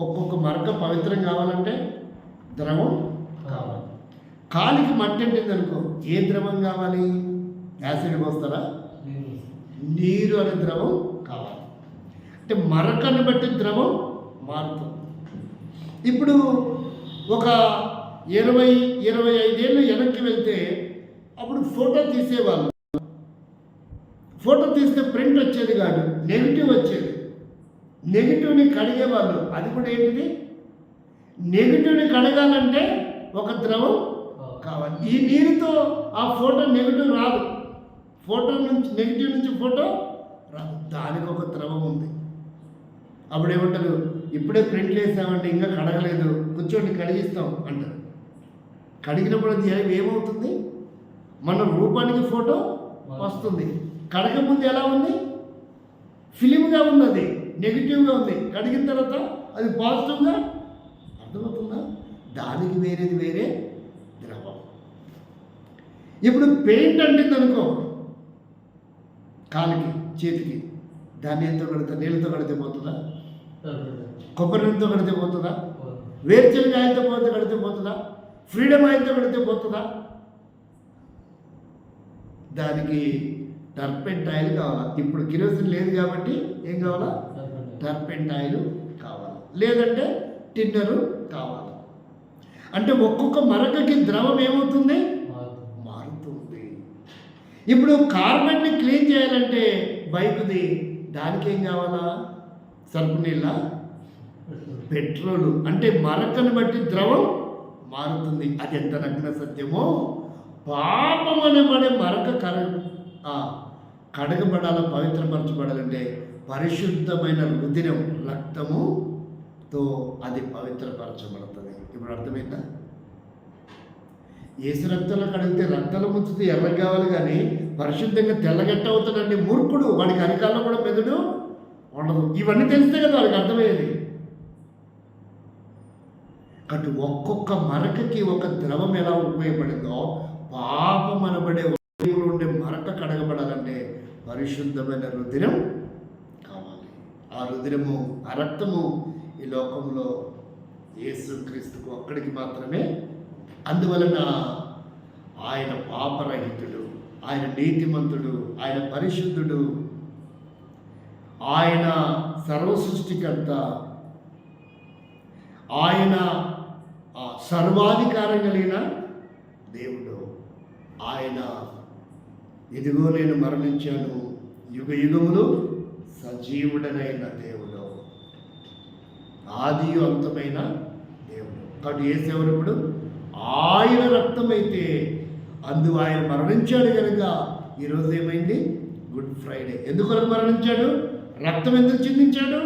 ఒక్కొక్క మరక పవిత్రం కావాలంటే ద్రవం కావాలి. కాలికి మట్టి అంటుంది అనుకో, ఏ ద్రవం కావాలి? యాసిడ్ పోస్తారా? నీరు అనే ద్రవం కావాలి. అంటే మరకను బట్టి ద్రవం మారుతుంది. ఇప్పుడు ఒక 20-25 ఏళ్ళు వెనక్కి వెళ్తే అప్పుడు ఫోటో తీసేవాళ్ళు. ఫోటో తీస్తే ప్రింట్ వచ్చేది కాదు, నెగిటివ్ వచ్చేది. నెగిటివ్ని కడిగేవాళ్ళు. అది కూడా ఏంటిది? నెగిటివ్ని కడగాలంటే ఒక ద్రవం కావాలి. ఈ నీరుతో ఆ ఫోటో నెగిటివ్ రాదు. ఫోటో నుంచి నెగిటివ్ నుంచి ఫోటో రాదు. దానికి ఒక ద్రవం ఉంది. అప్పుడు ఏమంటారు? ఇప్పుడే ప్రింట్ వేసామంటే ఇంకా కడగలేదు, కూర్చోండి కడిగిస్తాం అంటారు. కడిగినప్పుడు అది ఏమవుతుంది? మన రూపానికి ఫోటో వస్తుంది. కడగముందు ఎలా ఉంది? ఫిలింగా ఉంది, అది నెగిటివ్గా ఉంది. కడిగిన తర్వాత అది పాజిటివ్గా. అర్థమవుతుందా? దానికి వేరేది వేరే ద్రవం. ఇప్పుడు పెయింట్ అంటుంది అనుకో కాలికి, చేతికి, దాన్ని ఎంతో కడితే, నీళ్ళతో కడితే పోతుందా? కొబ్బరి నీళ్ళతో కడితే పోతుందా? వేరుచెనగ ఆయిల్తో కడితే పోతుందా? ఫ్రీడమ్ ఆయిల్తో కడితే పోతుందా? దానికి టర్పెంట్ ఆయిల్ కావాలా. ఇప్పుడు కిరోసిన్ లేదు కాబట్టి ఏం కావాలా? టర్పెంట్ ఆయిల్ కావాలి, లేదంటే టిన్నరు కావాలి. అంటే ఒక్కొక్క మరకకి ద్రవం ఏమవుతుంది? మారుతుంది. ఇప్పుడు కార్బెట్ని క్లీన్ చేయాలంటే బైక్ది, దానికి ఏం కావాలా? సర్పు నీళ్ళ, పెట్రోలు. అంటే మరకను బట్టి ద్రవం మారుతుంది. అది ఎంత నగ్న సత్యమో! పాపం అనబడే మరక కడగబడాల, పవిత్రపరచబడాలంటే పరిశుద్ధమైన రుధిరం, రక్తముతో అది పవిత్రపరచబడుతుంది. ఇప్పుడు అర్థమైందా? ఏసు రక్తంలో కడిగితే రక్తంలో ముంచుతూ ఎర్రగా కావాలి, కానీ పరిశుద్ధంగా తెల్లగట్ట అవుతాడండి మూర్ఖుడు. వాడికి అరికాల్లో కూడా మెదడు ఉండదు. ఇవన్నీ తెలిస్తే కదా వాడికి అర్థమయ్యేది. కాబట్టి ఒక్కొక్క మరకకి ఒక ద్రవం ఎలా ఉపయోగపడిందో, పాపం అనబడే ఉండే మరక కడగబడాలంటే పరిశుద్ధమైన రుధిరం కావాలి. ఆ రుధిరము, ఆ రక్తము ఈ లోకంలో యేసుక్రీస్తుకు ఒక్కడికి మాత్రమే. అందువలన ఆయన పాపరహితుడు, ఆయన నీతిమంతుడు, ఆయన పరిశుద్ధుడు, ఆయన సర్వసృష్టికర్త, ఆయన సర్వాధికారం కలిగిన దేవుడు. ఆయన ఇదిగో నేను మరణించాను, యుగ యుగములు సజీవుడనైన దేవుడు, ఆదియు అంతమైన దేవుడు. కాబట్టి యేసెవరు? ఇప్పుడు ఆయన రక్తమైతే అందు ఆయన మరణించాడు కనుక ఈరోజు ఏమైంది? Good Friday. ఎందుకొరకు మరణించాడు? రక్తం ఎందుకు చిందించాడు?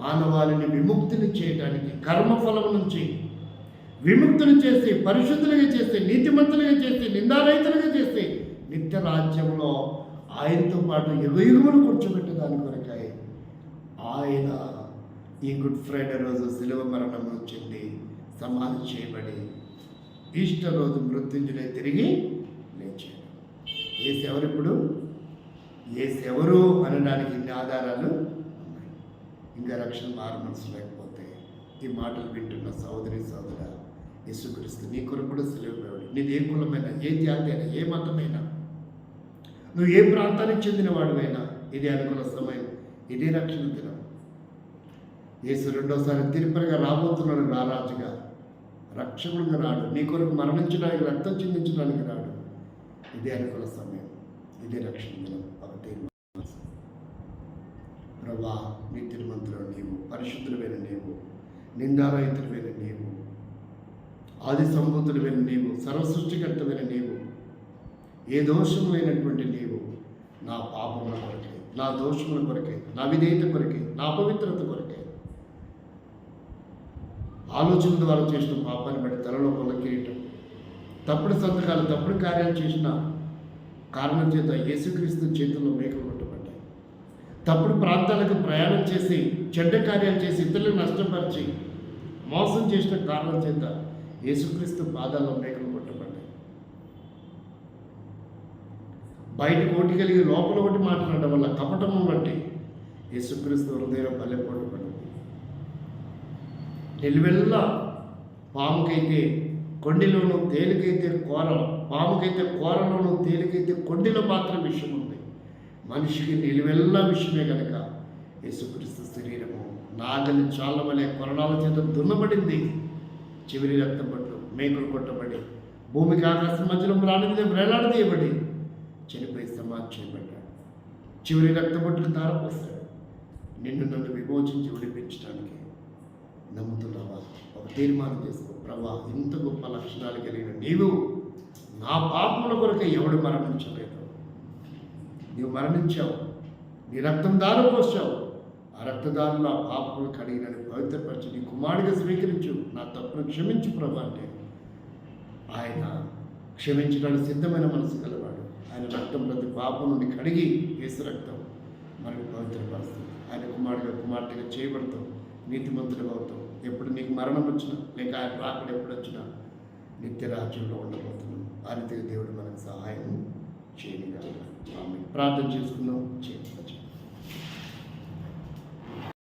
మానవాళిని విముక్తిని చేయడానికి, కర్మఫలం నుంచి విముక్తులు చేసి, పరిశుద్ధులుగా చేసి, నీతిమంతులుగా చేసి, నిందారహితులుగా చేసి, నిత్య రాజ్యంలో ఆయనతో పాటు యుగయుగములు కూర్చోబెట్టేదాని కొరకాయ ఆయన ఈ గుడ్ ఫ్రైడే రోజు శిలువ మరణం చెంది సమాధి చేయబడి ఈస్టర్ రోజు మృత్యుంజయుడై తిరిగి లేచాడు. యేసెవరు? ఇప్పుడు యేసెవరు అనడానికి ఇన్ని ఆధారాలు ఉన్నాయి. ఇంకా రక్షణ మారు మనసు లేకపోతే ఈ మాటలు వింటున్న సోదరి సోదర, యేసుక్రీస్తు నీ కొరకు కూడా సిలువబడి, నీది ఏ కులమైనా, ఏ జాతి అయినా, ఏ మతమైనా, నువ్వు ఏ ప్రాంతానికి చెందిన వాడివైనా, ఇది అనుకున్న సమయం, ఇదే రక్షణ దినం. యేసు రెండోసారి తిరుపతిగా రాబోతున్నాడు. రారాజుగా, రక్షకుడుగా రాడు. నీ కొరకు మరణించడానికి, రక్తం చిందించడానికి రాడు. ఇదే అనుకున్న సమయం, ఇదే రక్షణ దినం. ప్రభా, నీ తిరుమంతుడు నీవు, పరిశుద్ధులమైన నీవు, నిందారహితులమైన నీవు, ఆది సంభూతులమైన నీవు, సర్వసృష్టికర్తమైన నీవు, ఏ దోషము లేనటువంటి నీవు, నా పాపముల కొరకే, నా దోషముల కొరకే, నా విధేయత కొరకే, నా అపవిత్రత కొరకే, ఆలోచన ద్వారా చేసిన పాపాన్ని బట్టి తలలో పొల కిరీటం, తప్పుడు సంతకాలు, తప్పుడు కార్యాలు చేసిన కారణం చేత యేసుక్రీస్తు చేతుల్లో మేకలు కొట్టబడ్డాయి. తప్పుడు ప్రాంతాలకు ప్రయాణం చేసి, చెడ్డ కార్యాలు చేసి, ఇతరులను నష్టపరిచి మోసం చేసిన కారణం చేత యేసుక్రీస్తు పాదాల్లో మేకలు కొట్టబడ్డాయి. బయట ఒకటి కలిగి లోపల ఒకటి మాట్లాడడం వల్ల కపటము బట్టి యేసుక్రీస్తు హృదయం బలపడబడింది. నిలువెల్లా పాముకైతే కొండిలోనూ, తేలికైతే పాముకైతే కూరలోనూ, తేలికైతే కొండిలో మాత్రం విషయం ఉంది. మనిషికి నిలువెల్లా విషయమే కనుక యేసుక్రీస్తు శరీరము నాగలి చాళ్ళ వలె కొరడాల చేత దున్నబడింది. చివరి రక్తం పట్టు మేకులు కొట్టబడి, భూమికి ఆకాశం మధ్యలో రాని మీద వేలాడదీయబడి చనిపోయి సమాధి చేయబడ్డాడు. చివరి రక్తబొట్టుకు తారపోస్తాడు. నిన్ను నన్ను విమోచించి విడిపించడానికి నమ్ముతున్నావా? ఒక తీర్మానం చేసుకో. ప్రభా, ఇంత గొప్ప లక్షణాలు కలిగిన నీవు నా పాపముల కొరకు ఎవడు మరణించలేదు. నీవు మరణించావు, నీ రక్తం దారపోసావు. ఆ రక్తదారులు ఆ పాపములు కడిగినని పవిత్రపరిచి నీ కుమారుడిగా స్వీకరించు, నా తప్పును క్షమించు ప్రభా అంటే ఆయన క్షమించడానికి సిద్ధమైన మనసు గలవాడు. ఆయన రక్తం ప్రతి పాపం నుండి కడిగి యేసు రక్తం మనకు పవిత్రపరుస్తుంది. ఆయన కుమార్తెగా చేయబడతావు, నీతిమంతుడు అవుతావు. ఎప్పుడు నీకు మరణం వచ్చినా లేక ఆయన రాకడ ఎప్పుడు వచ్చినా నిత్య రాజ్యంలో ఉండబోతున్నాం. ఆ రీతిగా దేవుడు మనకు సహాయం చేయగలరు. ఆమె ప్రార్థన చేసుకుందాం. చేయండి.